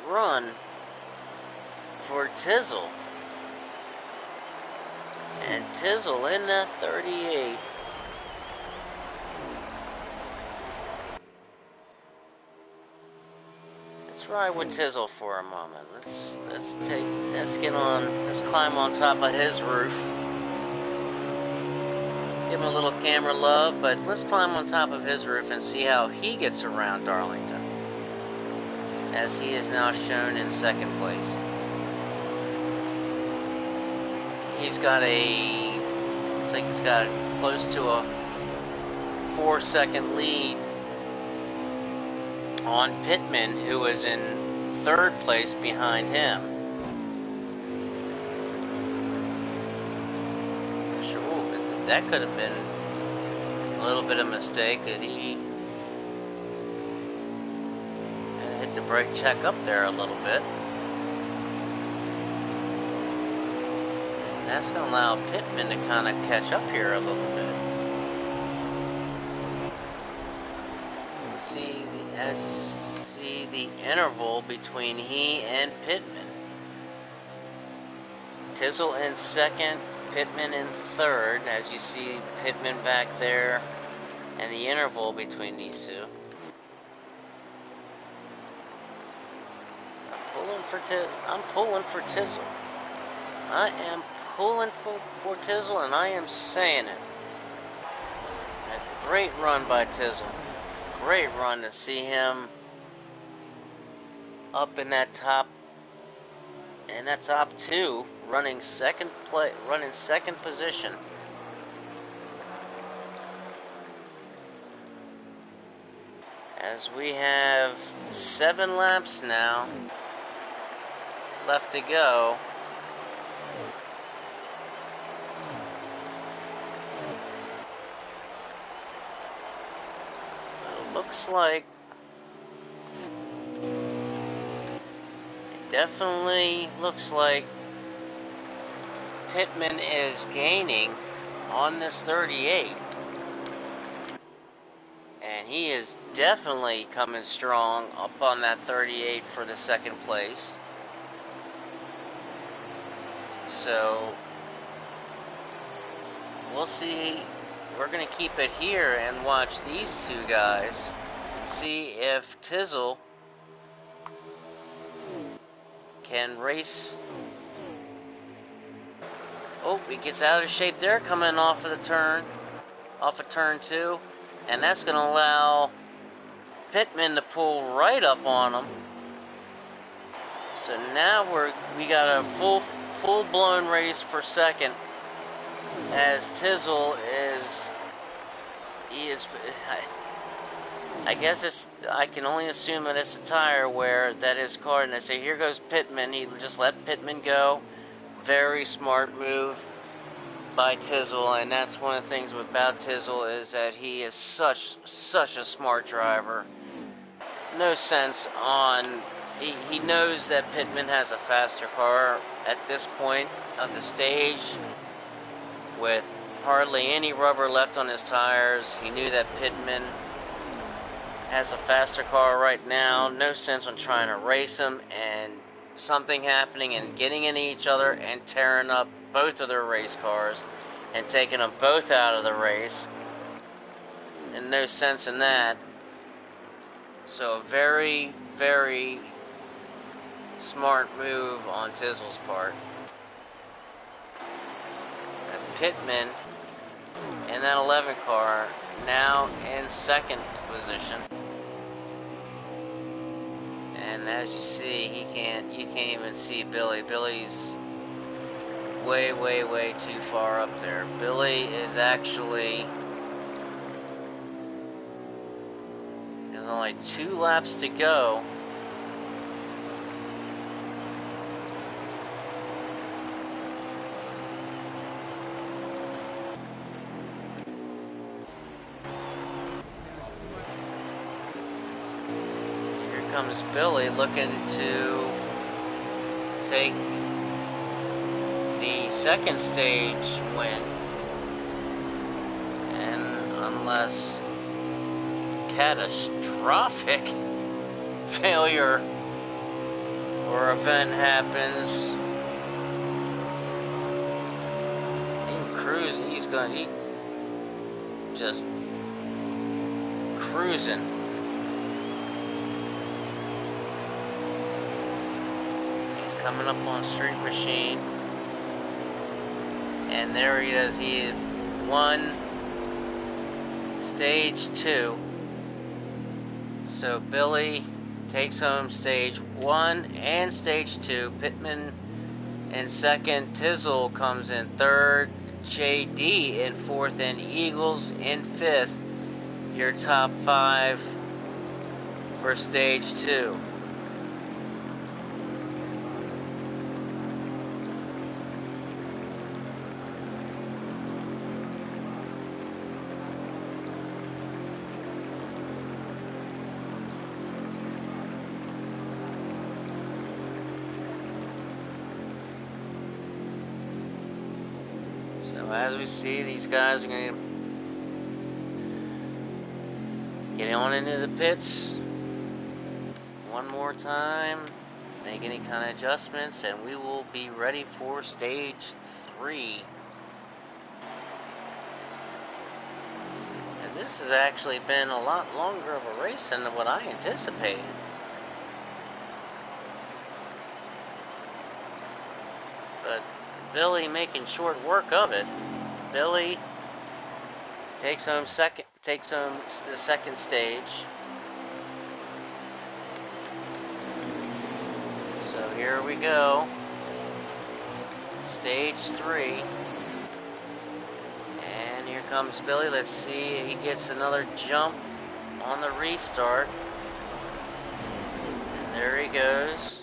run for Tizzle. And Tizzle in the 38. Let's ride with Tizzle for a moment. Let's climb on top of his roof. Give him a little camera love, but let's climb on top of his roof and see how he gets around Darlington. as he is now shown in second place. He's got looks like he's got close to a 4-second lead on Pittman, who was in third place behind him. Sure, that could have been a little bit of a mistake that he hit the brake check up there a little bit. And that's going to allow Pittman to kind of catch up here a little bit. As you see the interval between he and Pittman. Tizzle in second, Pittman in third, as you see Pittman back there, and the interval between these two. I'm pulling for Tizzle. I am pulling for Tizzle, and I am saying it. A great run by Tizzle. Great run to see him up in that top two, running second position. As we have 7 laps now left to go. It definitely looks like Pittman is gaining on this 38. And he is definitely coming strong up on that 38 for the second place. So we'll see. We're going to keep it here and watch these two guys and see if Tizzle can race. Oh, he gets out of shape there, coming off of the turn, off of turn 2, and that's going to allow Pittman to pull right up on him. So now we got a full-blown race for second, as Tizzle I guess I can only assume that it's a tire wear that his car, and I say, here goes Pittman. He just let Pittman go. Very smart move by Tizzle, and that's one of the things about Tizzle is that he is such a smart driver. No sense on, he knows that Pittman has a faster car at this point of the stage. With hardly any rubber left on his tires, he knew that Pittman has a faster car right now. No sense on trying to race him and something happening and getting into each other and tearing up both of their race cars and taking them both out of the race. And no sense in that. So a very, very smart move on Tizzle's part. Pittman in that 11 car now in second position, and as you see, you can't even see Billy. Billy's way too far up there. Billy is actually, there's only 2 laps to go. Comes Billy looking to take the second stage win, and unless catastrophic failure or event happens, he's just cruising. Coming up on Street Machine, and there he is. He is won stage 2. So Billy takes home stage 1 and stage 2. Pittman in second. Tizzle comes in third. JD in fourth, and Eagles in fifth. Your top 5 for stage 2. So as we see, these guys are going to get on into the pits one more time, make any kind of adjustments, and we will be ready for stage 3. And this has actually been a lot longer of a race than what I anticipated. But Billy making short work of it. Billy takes home the second stage. So here we go. Stage 3. And here comes Billy. Let's see if he gets another jump on the restart. And there he goes.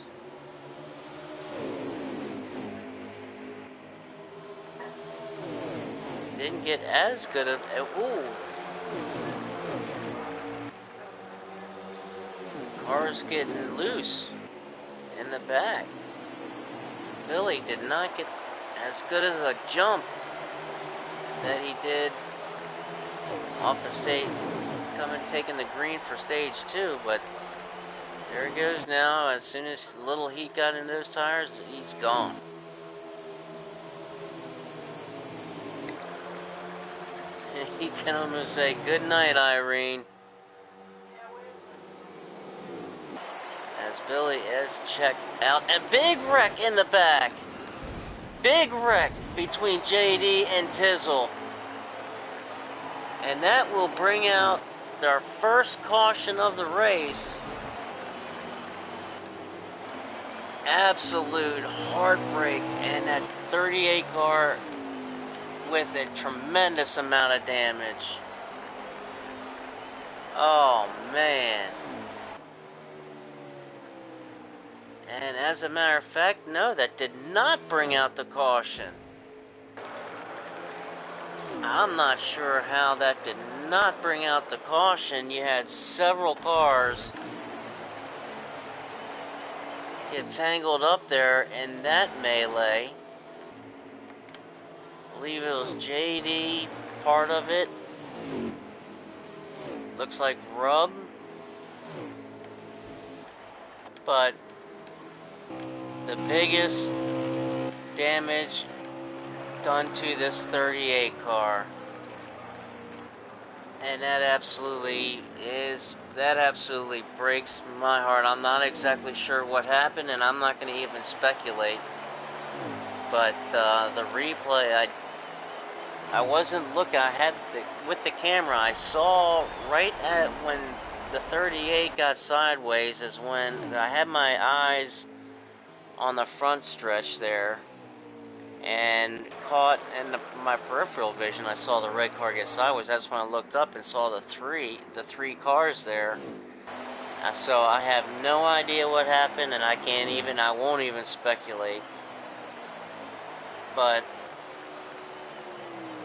Didn't get as good of... Ooh. Car's getting loose in the back. Billy did not get as good of a jump that he did off the stage, taking the green for stage 2, but there he goes now. As soon as a little heat got in those tires, he's gone. He can almost say, "Good night, Irene." As Billy is checked out. And big wreck in the back. Big wreck between JD and Tizzle. And that will bring out our first caution of the race. Absolute heartbreak. And that 38 car with a tremendous amount of damage. Oh, man. And as a matter of fact, no, that did not bring out the caution. I'm not sure how that did not bring out the caution. You had several cars get tangled up there in that melee. I believe it was JD, part of it. Looks like Rub. But the biggest damage done to this 38 car. And that absolutely breaks my heart. I'm not exactly sure what happened, and I'm not going to even speculate. But the replay, I wasn't looking. I had with the camera. I saw right at when the 38 got sideways is when I had my eyes on the front stretch there, and caught in my peripheral vision. I saw the red car get sideways. That's when I looked up and saw the three cars there. So I have no idea what happened, and I won't even speculate. But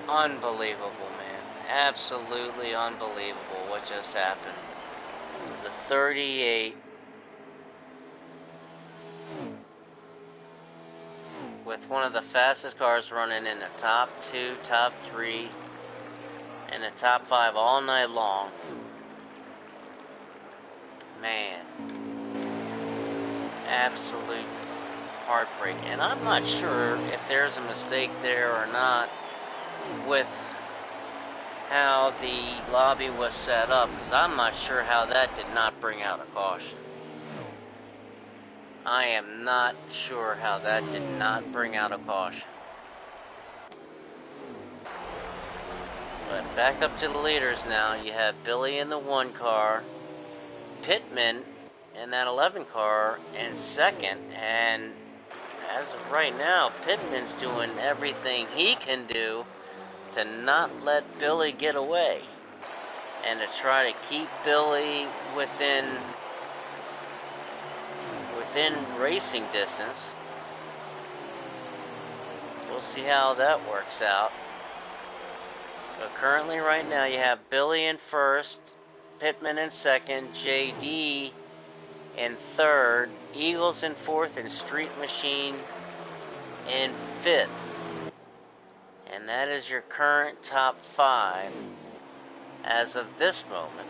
unbelievable, man. Absolutely unbelievable what just happened. The 38 with one of the fastest cars running in the top 2, top 3, and the top 5 all night long. Man. Absolute heartbreak. And I'm not sure if there's a mistake there or not with how the lobby was set up, because I'm not sure how that did not bring out a caution. I am not sure how that did not bring out a caution. But back up to the leaders now. You have Billy in the 1 car. Pittman in that 11 car in second, and as of right now, Pittman's doing everything he can do to not let Billy get away and to try to keep Billy within racing distance. We'll see how that works out. But currently right now you have Billy in first, Pittman in second, JD in third, Eagles in fourth, and Street Machine in fifth. And that is your current top 5 as of this moment.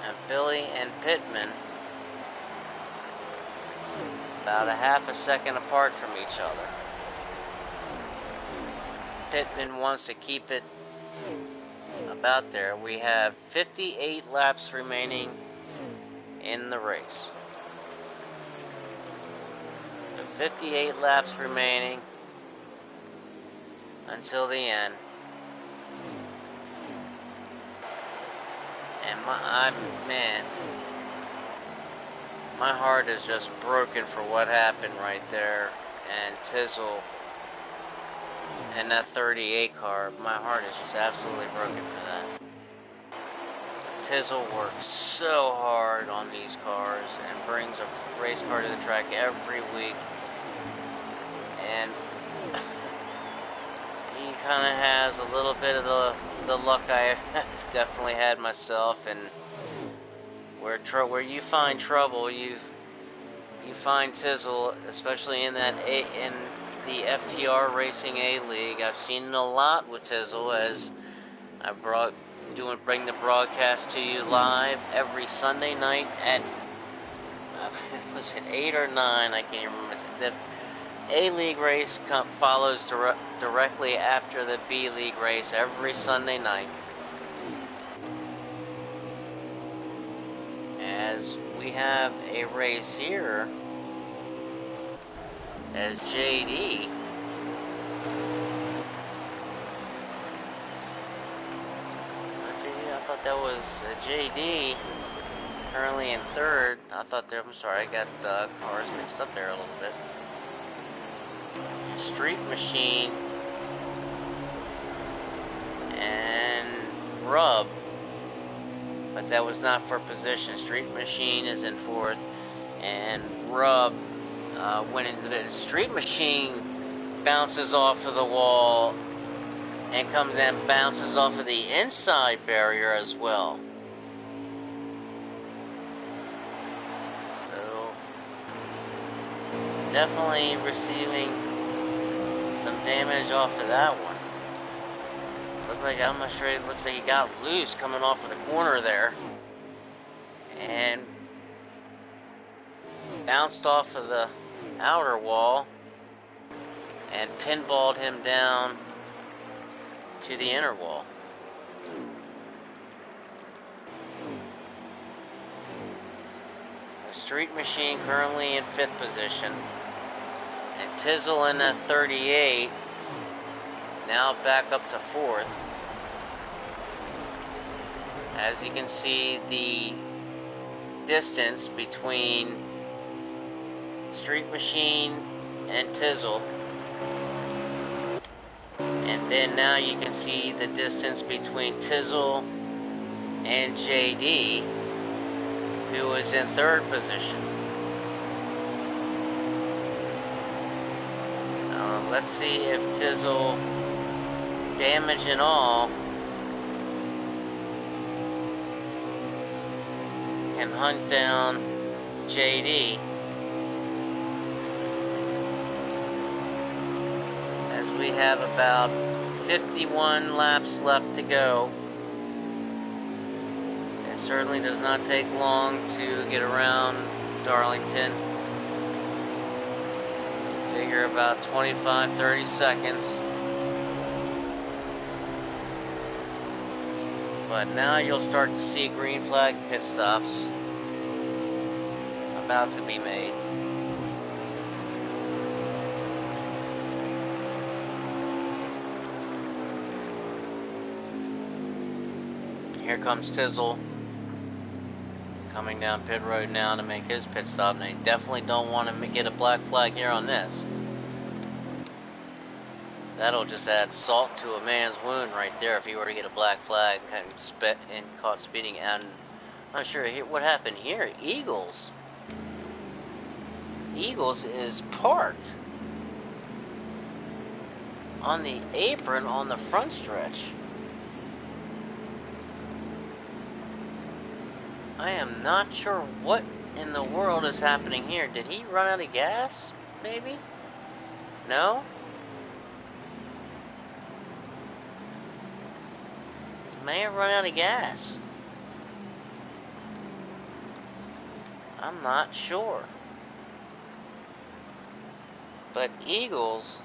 And Billy and Pittman about a half a second apart from each other. Pittman wants to keep it about there. We have 58 laps remaining in the race. 58 laps remaining until the end. And my heart is just broken for what happened right there. And Tizzle and that 38 car, my heart is just absolutely broken for that. Tizzle works so hard on these cars and brings a race car to the track every week. And he kind of has a little bit of the luck I definitely had myself, and where you find trouble, you find Tizzle, especially in the FTR Racing A League. I've seen it a lot with Tizzle as I bring the broadcast to you live every Sunday night at was it 8 or 9? I can't remember. The A-League race follows directly after the B-League race every Sunday night. As we have a race here as JD I thought that was JD currently in third. I'm sorry, I got the cars mixed up there a little bit. Street Machine and Rub, but that was not for position. Street Machine is in fourth, and Rub went into the Street Machine, bounces off of the wall and comes and bounces off of the inside barrier as well. So definitely receiving some damage off of that one. I'm not sure, it looks like he got loose coming off of the corner there and bounced off of the outer wall and pinballed him down to the inner wall. The Street Machine currently in 5th position, and Tizzle in that 38 now back up to 4th. As you can see, the distance between Street Machine and Tizzle, and then now you can see the distance between Tizzle and JD, who is in 3rd position. Let's see if Tizzle, damage and all, can hunt down JD. As we have about 51 laps left to go. It certainly does not take long to get around Darlington. Figure about 25-30 seconds. But now you'll start to see green flag pit stops about to be made. Here comes Tizzle coming down pit road now to make his pit stop, and they definitely don't want to get a black flag here on this. That'll just add salt to a man's wound right there if he were to get a black flag and caught speeding. And I'm not sure what happened here. Eagles is parked on the apron on the front stretch. I am not sure what in the world is happening here. Did he run out of gas, maybe? No? He may have run out of gas. I'm not sure. But Eagles...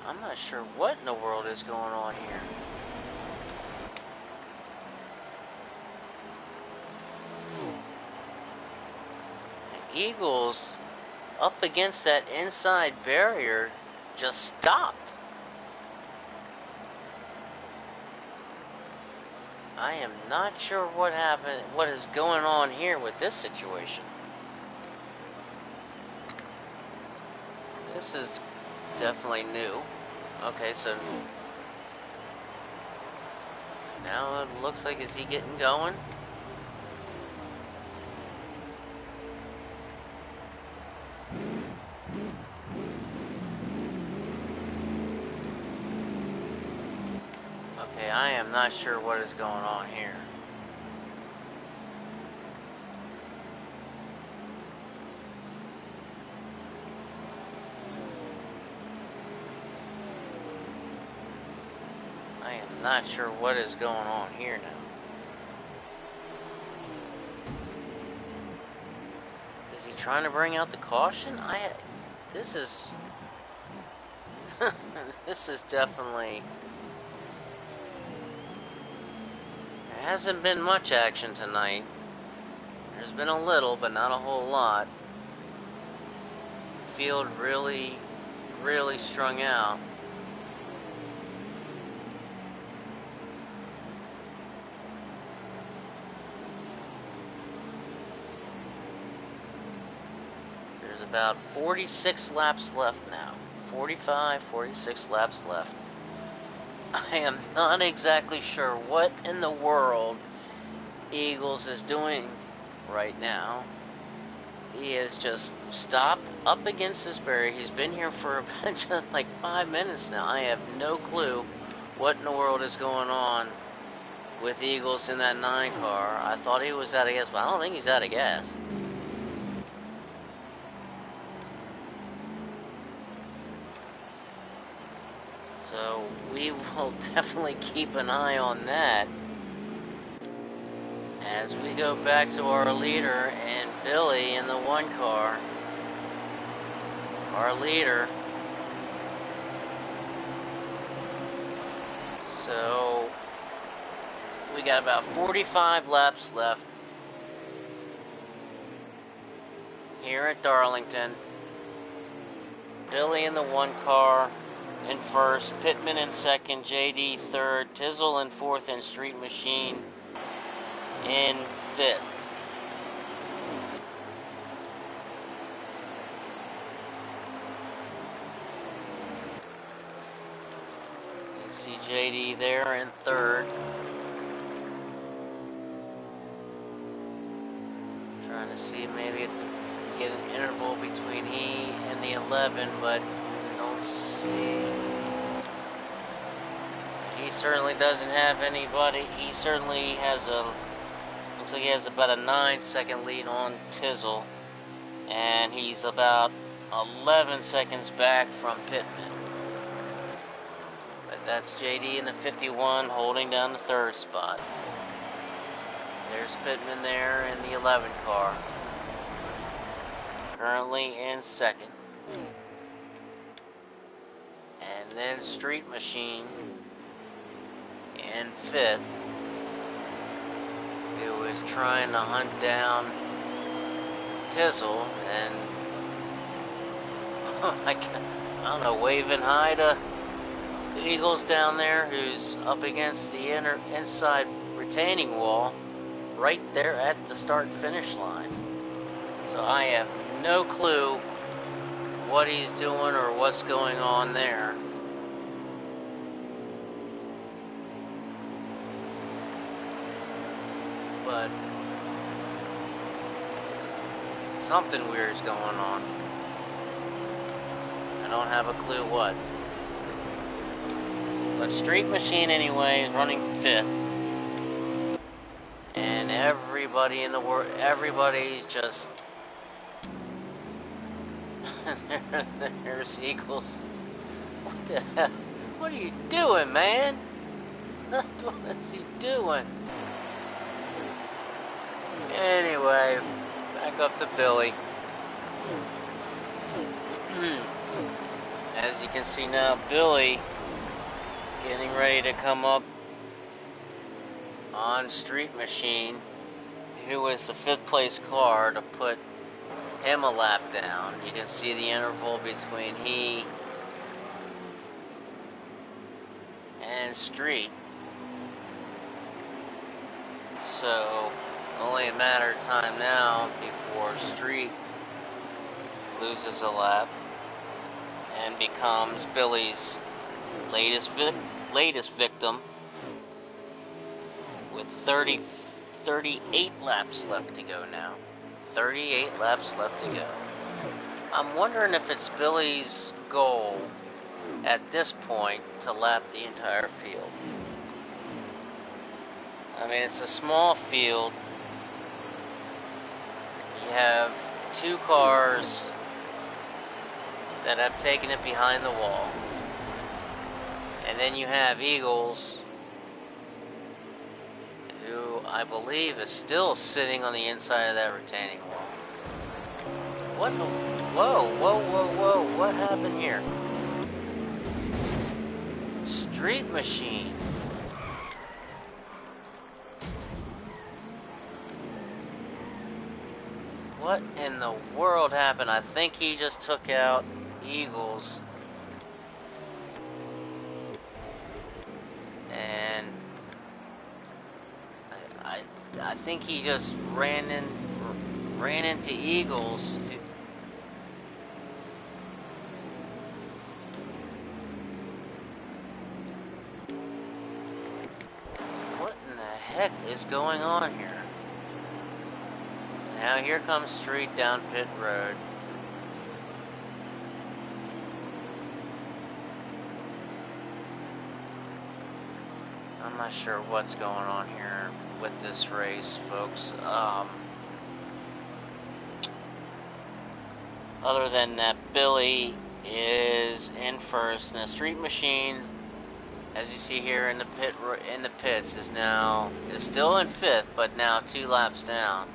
I'm not sure what in the world is going on here. The Eagles, up against that inside barrier, just stopped. I am not sure what happened, what is going on here with this situation. This is definitely new. Okay, so now it looks like, is he getting going? Okay, I am not sure what is going on here. I am not sure what is going on here now. Is he trying to bring out the caution? This is... this is definitely... There hasn't been much action tonight. There's been a little, but not a whole lot. Field really strung out. About 46 laps left now. 45, 46 laps left. I am not exactly sure what in the world Eagles is doing right now. He has just stopped up against this barrier. He's been here for just like 5 minutes now. I have no clue what in the world is going on with Eagles in that 9 car. I thought he was out of gas, but I don't think he's out of gas. So we will definitely keep an eye on that as we go back to our leader and Billy in the 1 car. Our leader. So we got about 45 laps left here at Darlington. Billy in the 1 car in first, Pittman in second, JD third, Tizzle in fourth, and Street Machine in fifth. You see JD there in third. Trying to see maybe if we get an interval between he and the 11, but don't see. He certainly doesn't have anybody. He certainly has looks like he has about a 9-second lead on Tizzle, and he's about 11 seconds back from Pittman. But that's JD in the 51 holding down the 3rd spot. There's Pittman there in the 11 car, currently in 2nd. And then Street Machine in 5th, who is trying to hunt down Tizzle, and I don't know, waving hi to Eagles down there who's up against the inside retaining wall right there at the start finish line. So I have no clue what he's doing or what's going on there. But something weird's going on. I don't have a clue what. But Street Machine anyway is running 5th. And everybody in the world, everybody's just... There's Eagles. What the hell? What are you doing, man? What is he doing? Anyway, back up to Billy. As you can see now, Billy getting ready to come up on Street Machine, who was the 5th place car, to put him a lap down. You can see the interval between he and Street. So, only a matter of time now before Street loses a lap and becomes Billy's latest victim, with 38 laps left to go now. 38 laps left to go. I'm wondering if it's Billy's goal at this point to lap the entire field. I mean, it's a small field. You have 2 cars that have taken it behind the wall. And then you have Eagles, who I believe is still sitting on the inside of that retaining wall. What the... Whoa, what happened here? Street Machine. What in the world happened? I think he just took out Eagles. And I think he just ran into Eagles. What in the heck is going on here? Now here comes Street down pit road. I'm not sure what's going on here with this race, folks. Other than that, Billy is in first, and the Street Machine, as you see here in the pits, is still in 5th, but now 2 laps down.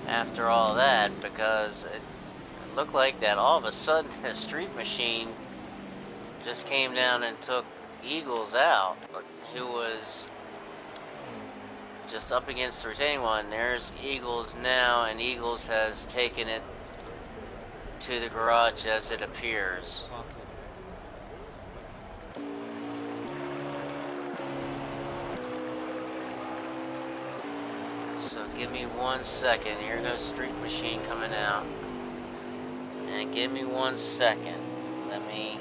After all that, because it looked like that all of a sudden the Street Machine just came down and took Eagles out, who was just up against the retaining one. There's Eagles now, and Eagles has taken it to the garage as it appears. So give me 1 second. Here goes Street Machine coming out. And give me 1 second. Let me...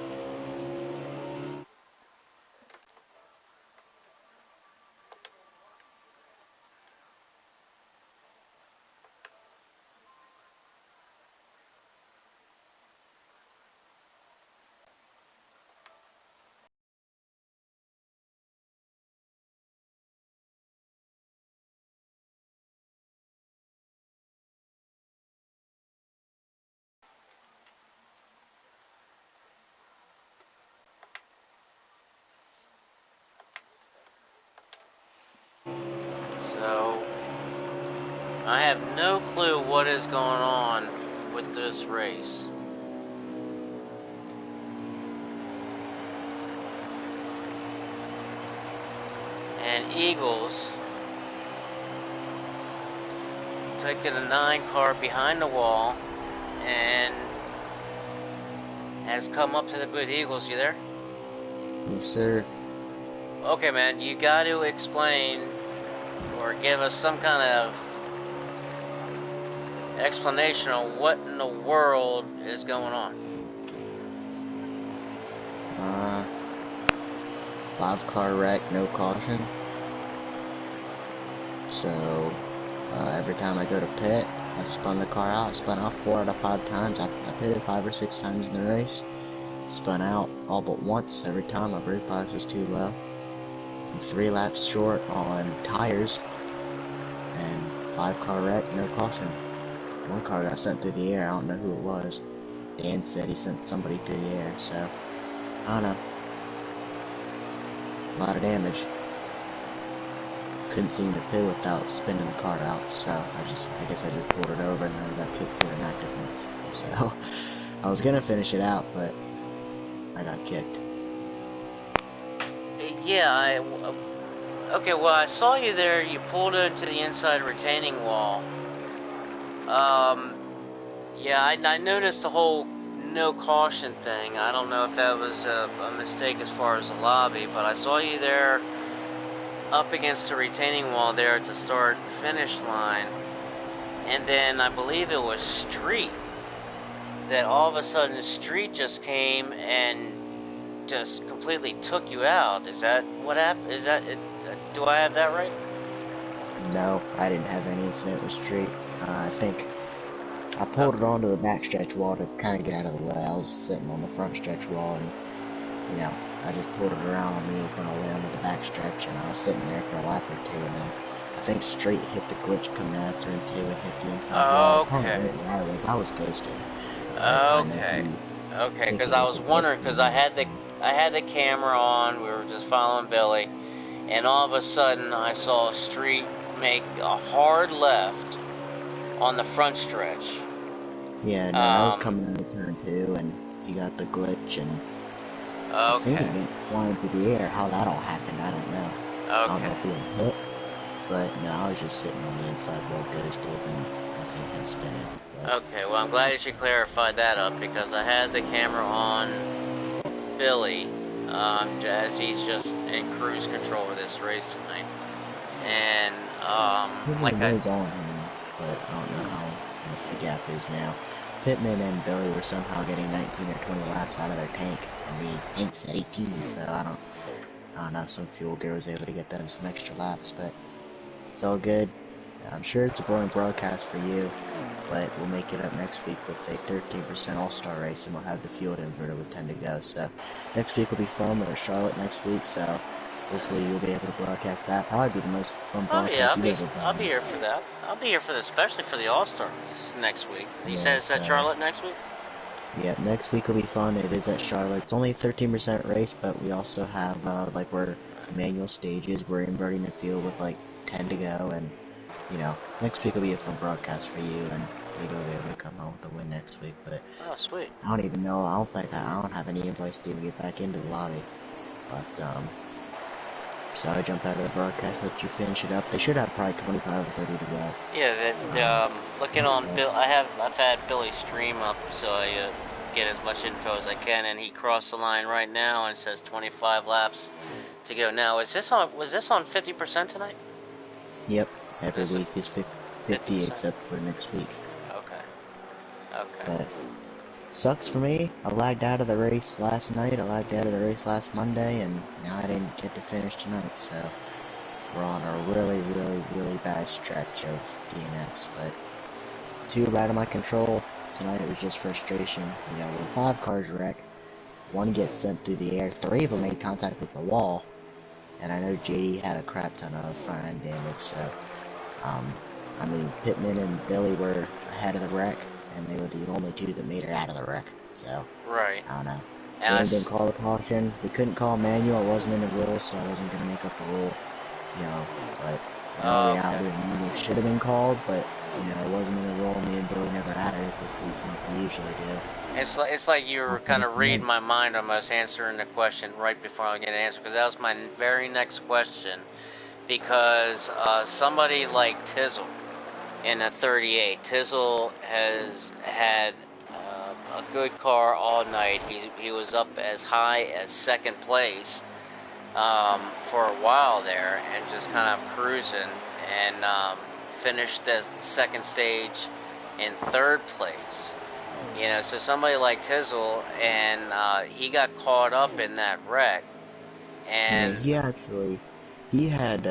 So, I have no clue what is going on with this race. And Eagles taking a 9 car behind the wall and has come up to the good Eagles. You there? Yes, sir. Okay, man, you got to explain or give us some kind of explanation on what in the world is going on. Uh, 5-car wreck, no caution. So, every time I go to pit, I spun the car out. I spun out 4 out of 5 times. I pitted 5 or 6 times in the race. Spun out all but once every time. My brake box was too low. I'm 3 laps short on tires. And 5-car wreck, no caution. 1 car got sent through the air. I don't know who it was. Dan said he sent somebody through the air, so I don't know. A lot of damage. Couldn't seem to pit without spinning the car out, so I guess I just pulled it over and then I got kicked for inactiveness. So I was gonna finish it out, but I got kicked. Yeah, okay, well, I saw you there. You pulled into the inside retaining wall. Yeah, I noticed the whole no caution thing. I don't know if that was a mistake as far as the lobby, but I saw you there up against the retaining wall there at the start-finish line. And then I believe it was Street that all of a sudden Street just came and just completely took you out. Is that what happened? Is that it? Do I have that right? No, I didn't have any incident with Street. I think I pulled it Okay. onto the backstretch wall to kind of get out of the way. I was sitting on the front stretch wall and, you know, I just pulled it around on the apron all the way onto the backstretch and I was sitting there for a lap or two and then I think Street hit the glitch coming out of turn 2 and hit the inside wall. I don't Okay. know where I was. I was ghosted. But I know Okay. he, Okay, I think because he I hit was the wondering, glitch because coming out, so. I had the camera on. We were just following Billy, and all of a sudden I saw Street make a hard left on the front stretch. Yeah, no, I was Um. coming out of turn 2 and he got the glitch and I think Okay. he went flying through the air. How that all happened, I don't know. I don't know Okay. if he got hit, but no, I was just sitting on the inside wall ghosted and I seen him spinning. But Okay. Well, I'm glad that you clarified that up because I had the camera on Billy, as he's just in cruise control of this race tonight, and Pittman like I. was on him, but I don't know how much the gap is now. Pittman and Billy were somehow getting 19 or 20 laps out of their tank, and the tank's at 18, so I don't know if some fuel gear was able to get them some extra laps, but it's all good. I'm sure it's a boring broadcast for you, but we'll make it up next week with a 13% All-Star race, and we'll have the field inverter with 10 to go. So next week will be fun. We're at Charlotte next week, so hopefully you'll be able to broadcast that. Probably be the most fun Oh yeah, broadcast you've ever been I'll be on. here for that. I'll be here for this, especially for the All Star next week. You said Yeah, it's at so Charlotte next week. yeah, next week will be fun. It is at Charlotte. It's only a 13% race, but we also have like we're manual stages. We're inverting the field with like 10 to go, and you know, next week will be a fun broadcast for you, and maybe we'll be able to come home with a win next week. But Oh sweet. I don't even know. I don't have any invites to even get back into the lobby. But so I jump out of the broadcast, let you finish it up. They should have probably 25 or 30 to go. Yeah, looking on So Bill, I've had Billy's stream up, so I get as much info as I can, and he crossed the line right now and says 25 laps to go. Now, was this on 50% tonight? yep, every This is week is 50 50%. except for next week. Okay. Okay. But sucks for me. I lagged out of the race last night. I lagged out of the race last Monday, and now I didn't get to finish tonight. So we're on a really, really, really bad stretch of DNFs. But too out of my control. Tonight it was just frustration. You know, when 5 cars wreck, one gets sent through the air. 3 of them made contact with the wall, and I know JD had a crap ton of front end damage. So, I mean, Pittman and Billy were ahead of the wreck, and they were the only 2 that made it out of the wreck. So. Right. I don't know. And Dan didn't call a caution. We couldn't call manual. It wasn't in the rules, so I wasn't going to make up a rule, you know. But in all okay. reality, a manual should have been called, but, you know, it wasn't in the rule. Me and Billy never added it this season like we usually do. It's like you were That's kind nice of reading tonight. my mind almost answering the question right before I get an answer because that was my very next question because somebody like Tizzle in the 38. Tizzle has had a good car all night. He was up as high as second place for a while there, and just kind of cruising, and finished the second stage in third place. You know, so somebody like Tizzle, and he got caught up in that wreck, Yeah, and he had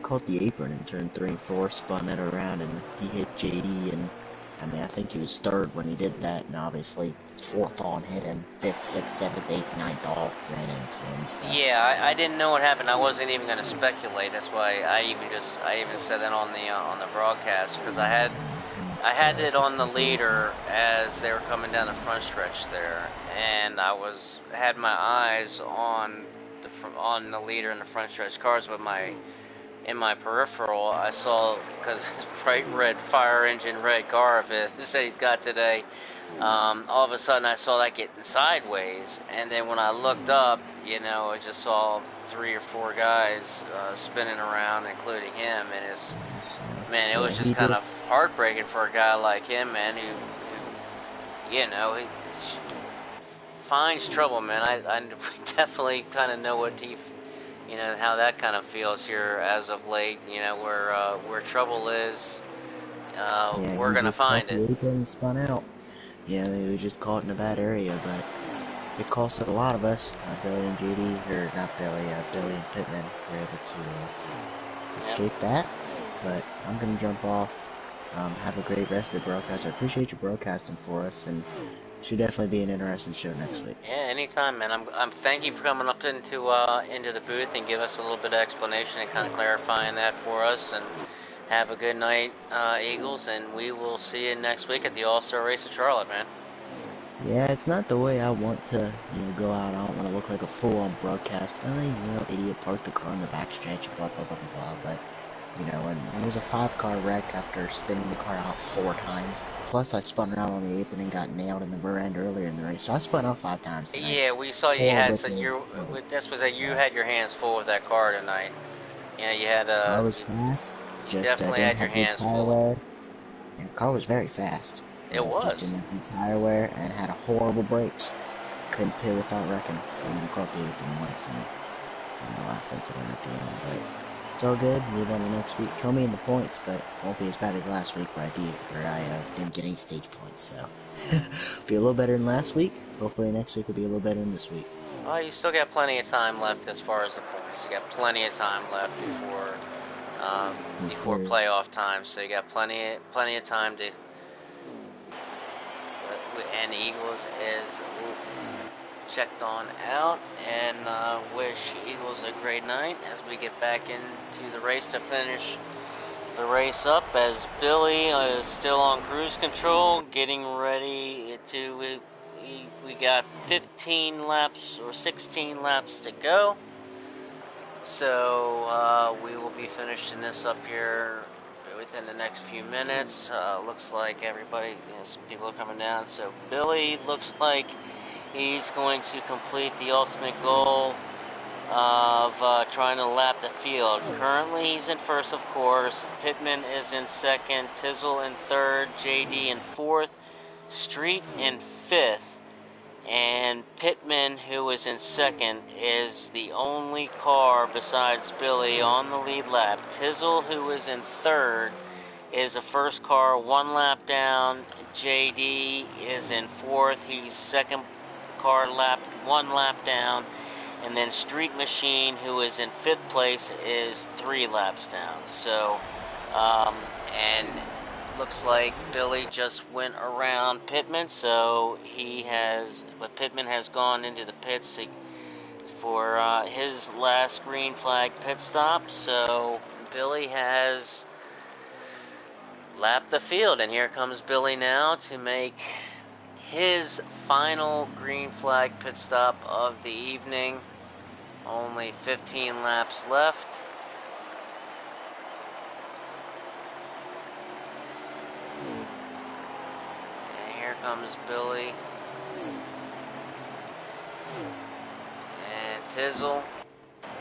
caught the apron in turn 3 and 4, spun it around, and he hit JD, and I mean, I think he was third when he did that, and obviously fourth all hit him, fifth, sixth, seventh, eighth, ninth all ran into him, so. yeah, I didn't know what happened. I wasn't even going to speculate. That's why I even said that on the broadcast, because I had it on the leader as they were coming down the front stretch there, and had my eyes on the leader in the front stretch cars, but in my peripheral, I saw, because bright red fire engine red car of his that he's got today. All of a sudden, I saw that getting sideways, and then when I looked up, you know, I just saw 3 or 4 guys spinning around, including him, and man, it was just kind of heartbreaking for a guy like him, man, who you know, he finds trouble, man. I definitely kind of know you know, how that kind of feels here as of late. You know, where trouble is, we're gonna find it. The apron spun out. Yeah, they were just caught in a bad area, but it costed a lot of us. Billy and Judy, or not Billy, Billy and Pittman were able to escape that. But I'm gonna jump off. Have a great rest of the broadcast. I appreciate you broadcasting for us, and should definitely be an interesting show next week. Yeah, anytime, man. I'm thank you for coming up into the booth and give us a little bit of explanation and kind of clarifying that for us. And have a good night, Eagles, and we will see you next week at the All-Star Race of Charlotte, man. Yeah, it's not the way I want to, you know, go out. I don't want to look like a fool on broadcast. Idiot parked the car in the backstretch, blah, blah, blah, blah, blah. But, you know, when there was a 5-car wreck after spinning the car out 4 times. Plus, I spun around on the apron and got nailed in the rear end earlier in the race. So I spun out 5 times tonight. Yeah, we saw you had some. You had your hands full with that car tonight. Yeah, you had the car was fast. You definitely had your hands full. And the car was very fast. It was. Just didn't have the tire wear and had horrible brakes. Couldn't pit without wrecking. And then caught the apron once, and it's the last incident at the end. But it's all good. Move on to next week. Kill me in the points, but won't be as bad as last week where I didn't get any stage points. So be a little better than last week. Hopefully next week will be a little better than this week. Well, you still got plenty of time left as far as the points. You got plenty of time left before playoff time, so you got plenty of time to. And Eagles is checked on out, and wish Eagles a great night as we get back into the race to finish the race up, as Billy is still on cruise control, getting ready to. We got 15 laps or 16 laps to go. So we will be finishing this up here within the next few minutes. Looks like everybody, some people are coming down. So Billy looks like he's going to complete the ultimate goal of trying to lap the field. Currently he's in first, of course. Pittman is in second, Tizzle in third, JD in fourth, Street in fifth. And Pittman, who is in second, is the only car besides Billy on the lead lap. Tizzle, who is in third, is a first car 1 lap down. JD is in fourth. He's second car 1 lap down. And then Street Machine, who is in fifth place, is 3 laps down. So, and looks like Billy just went around Pittman, so Pittman has gone into the pits for his last green flag pit stop. So Billy has lapped the field, and here comes Billy now to make his final green flag pit stop of the evening. Only 15 laps left. Here comes Billy and Tizzle, and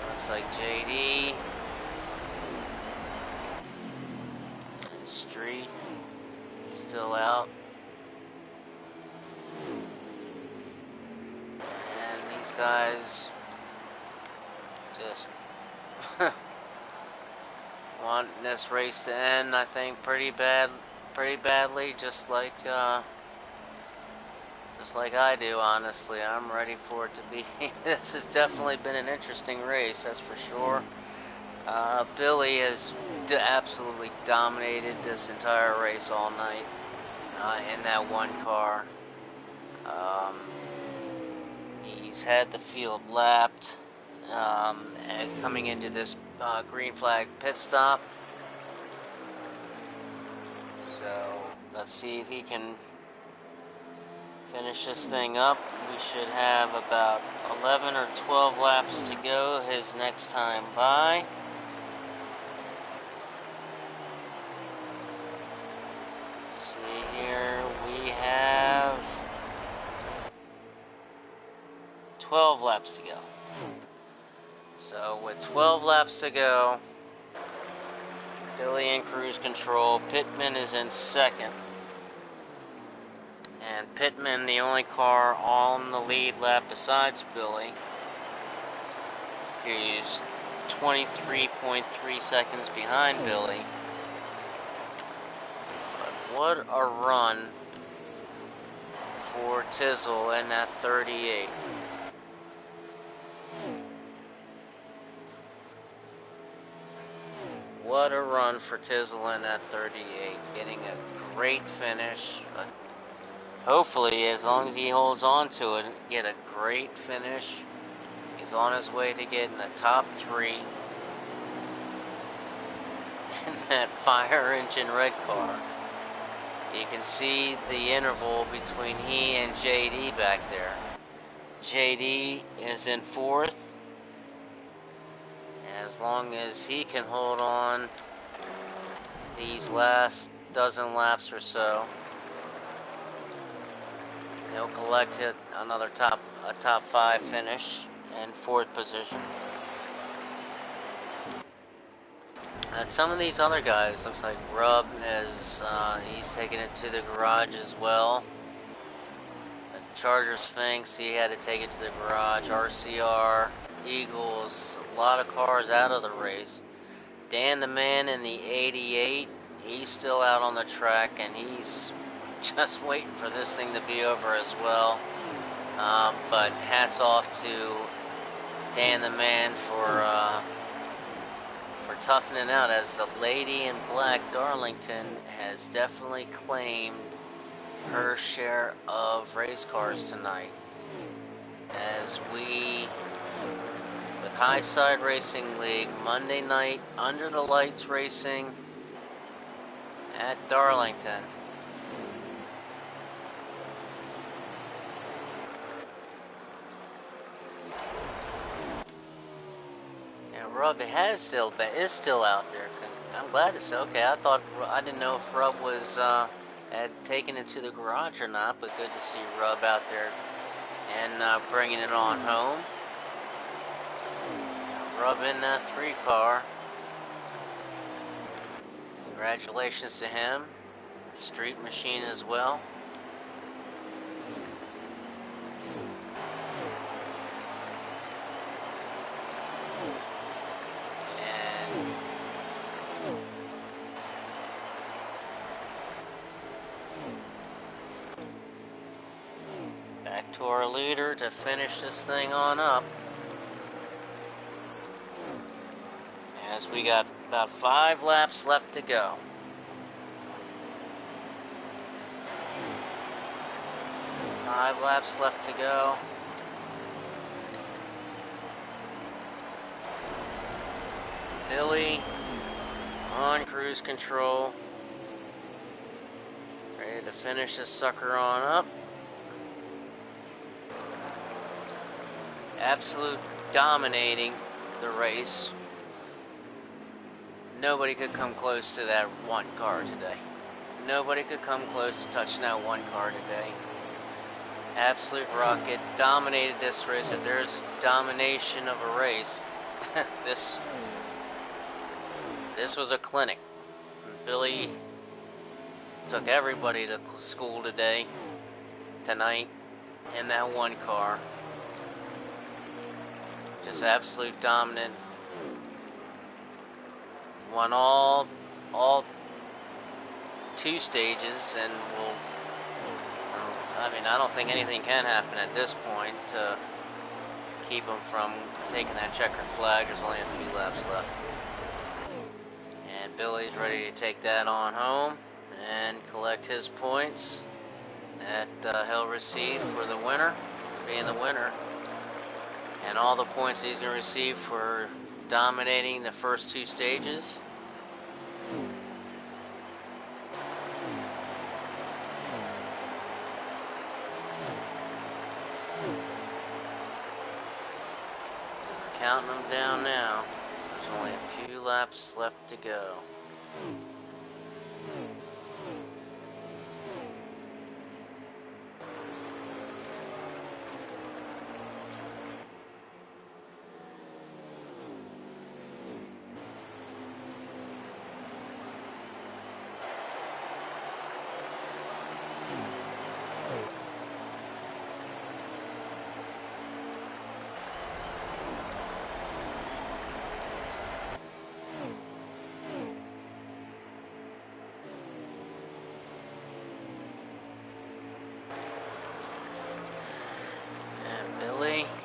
looks like JD and Street still out. guys just want this race to end, I think, pretty badly, just like I do, honestly. I'm ready for it to be. This has definitely been an interesting race, that's for sure. Billy has absolutely dominated this entire race all night in that one car. He's had the field lapped and coming into this green flag pit stop. So let's see if he can finish this thing up. We should have about 11 or 12 laps to go his next time by. Let's see here, we have 12 laps to go. So with 12 laps to go, Billy in cruise control. Pittman is in second. And Pittman, the only car on the lead lap besides Billy. He's 23.3 seconds behind Billy. But what a run for Tizzle in that 38. What a run for Tizzle in that 38. Getting a great finish. Hopefully, as long as he holds on to it, get a great finish. He's on his way to getting the top 3 in that fire engine red car. You can see the interval between he and JD back there. JD is in 4th. As long as he can hold on these last dozen laps or so, he'll collect another top 5 finish in 4th position. And some of these other guys, looks like Rub has he's taking it to the garage as well. The Charger Sphinx, he had to take it to the garage. RCR, Eagles, a lot of cars out of the race. Dan the Man in the 88, he's still out on the track, and he's just waiting for this thing to be over as well. But hats off to Dan the Man for toughening out, as the lady in black, Darlington, has definitely claimed her share of race cars tonight. As we, with High Side Racing League, Monday night, under the lights racing at Darlington. Rub is still out there. I'm glad to say. Okay, I didn't know if Rub was had taken it to the garage or not, but good to see Rub out there and bringing it on home. Rub in that 3 car. Congratulations to him. Street Machine as well. Back to our leader to finish this thing on up. As we got about 5 laps left to go. Five laps left to go. Billy on cruise control. Ready to finish this sucker on up. Absolute dominating the race. Nobody could come close to that one car today. Nobody could come close to touching that one car today. Absolute rocket. Dominated this race. If there's domination of a race, this was a clinic. Billy took everybody to school tonight, in that one car. Just absolute dominant. Won all 2 stages, and will. I mean, I don't think anything can happen at this point to keep him from taking that checkered flag. There's only a few laps left. And Billy's ready to take that on home and collect his points that he'll receive for the winner, being the winner. And all the points he's going to receive for dominating the first 2 stages. Counting them down now. There's only a few laps left to go.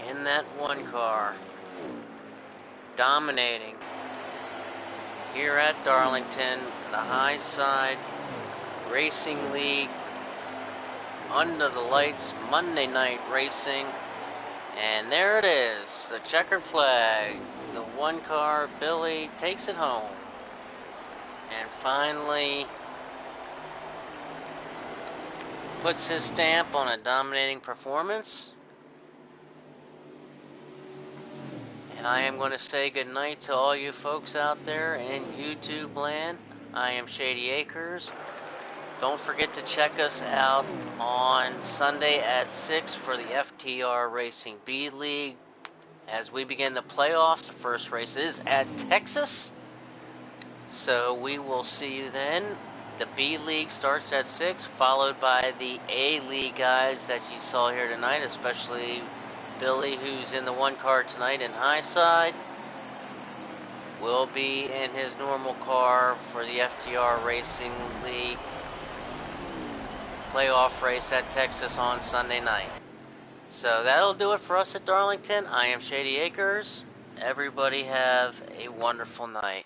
In that one car, dominating here at Darlington, the High Side Racing League under the lights Monday night racing. And there it is, the checkered flag. The one car, Billy, takes it home and finally puts his stamp on a dominating performance. I am going to say goodnight to all you folks out there in YouTube land. I am Shady Acres. Don't forget to check us out on Sunday at 6 for the FTR Racing B League. As we begin the playoffs, the first race is at Texas. So we will see you then. The B League starts at 6, followed by the A League guys that you saw here tonight, especially Billy, who's in the one car tonight in High Side, will be in his normal car for the FTR Racing League playoff race at Texas on Sunday night. So that'll do it for us at Darlington. I am Shady Acres. Everybody have a wonderful night.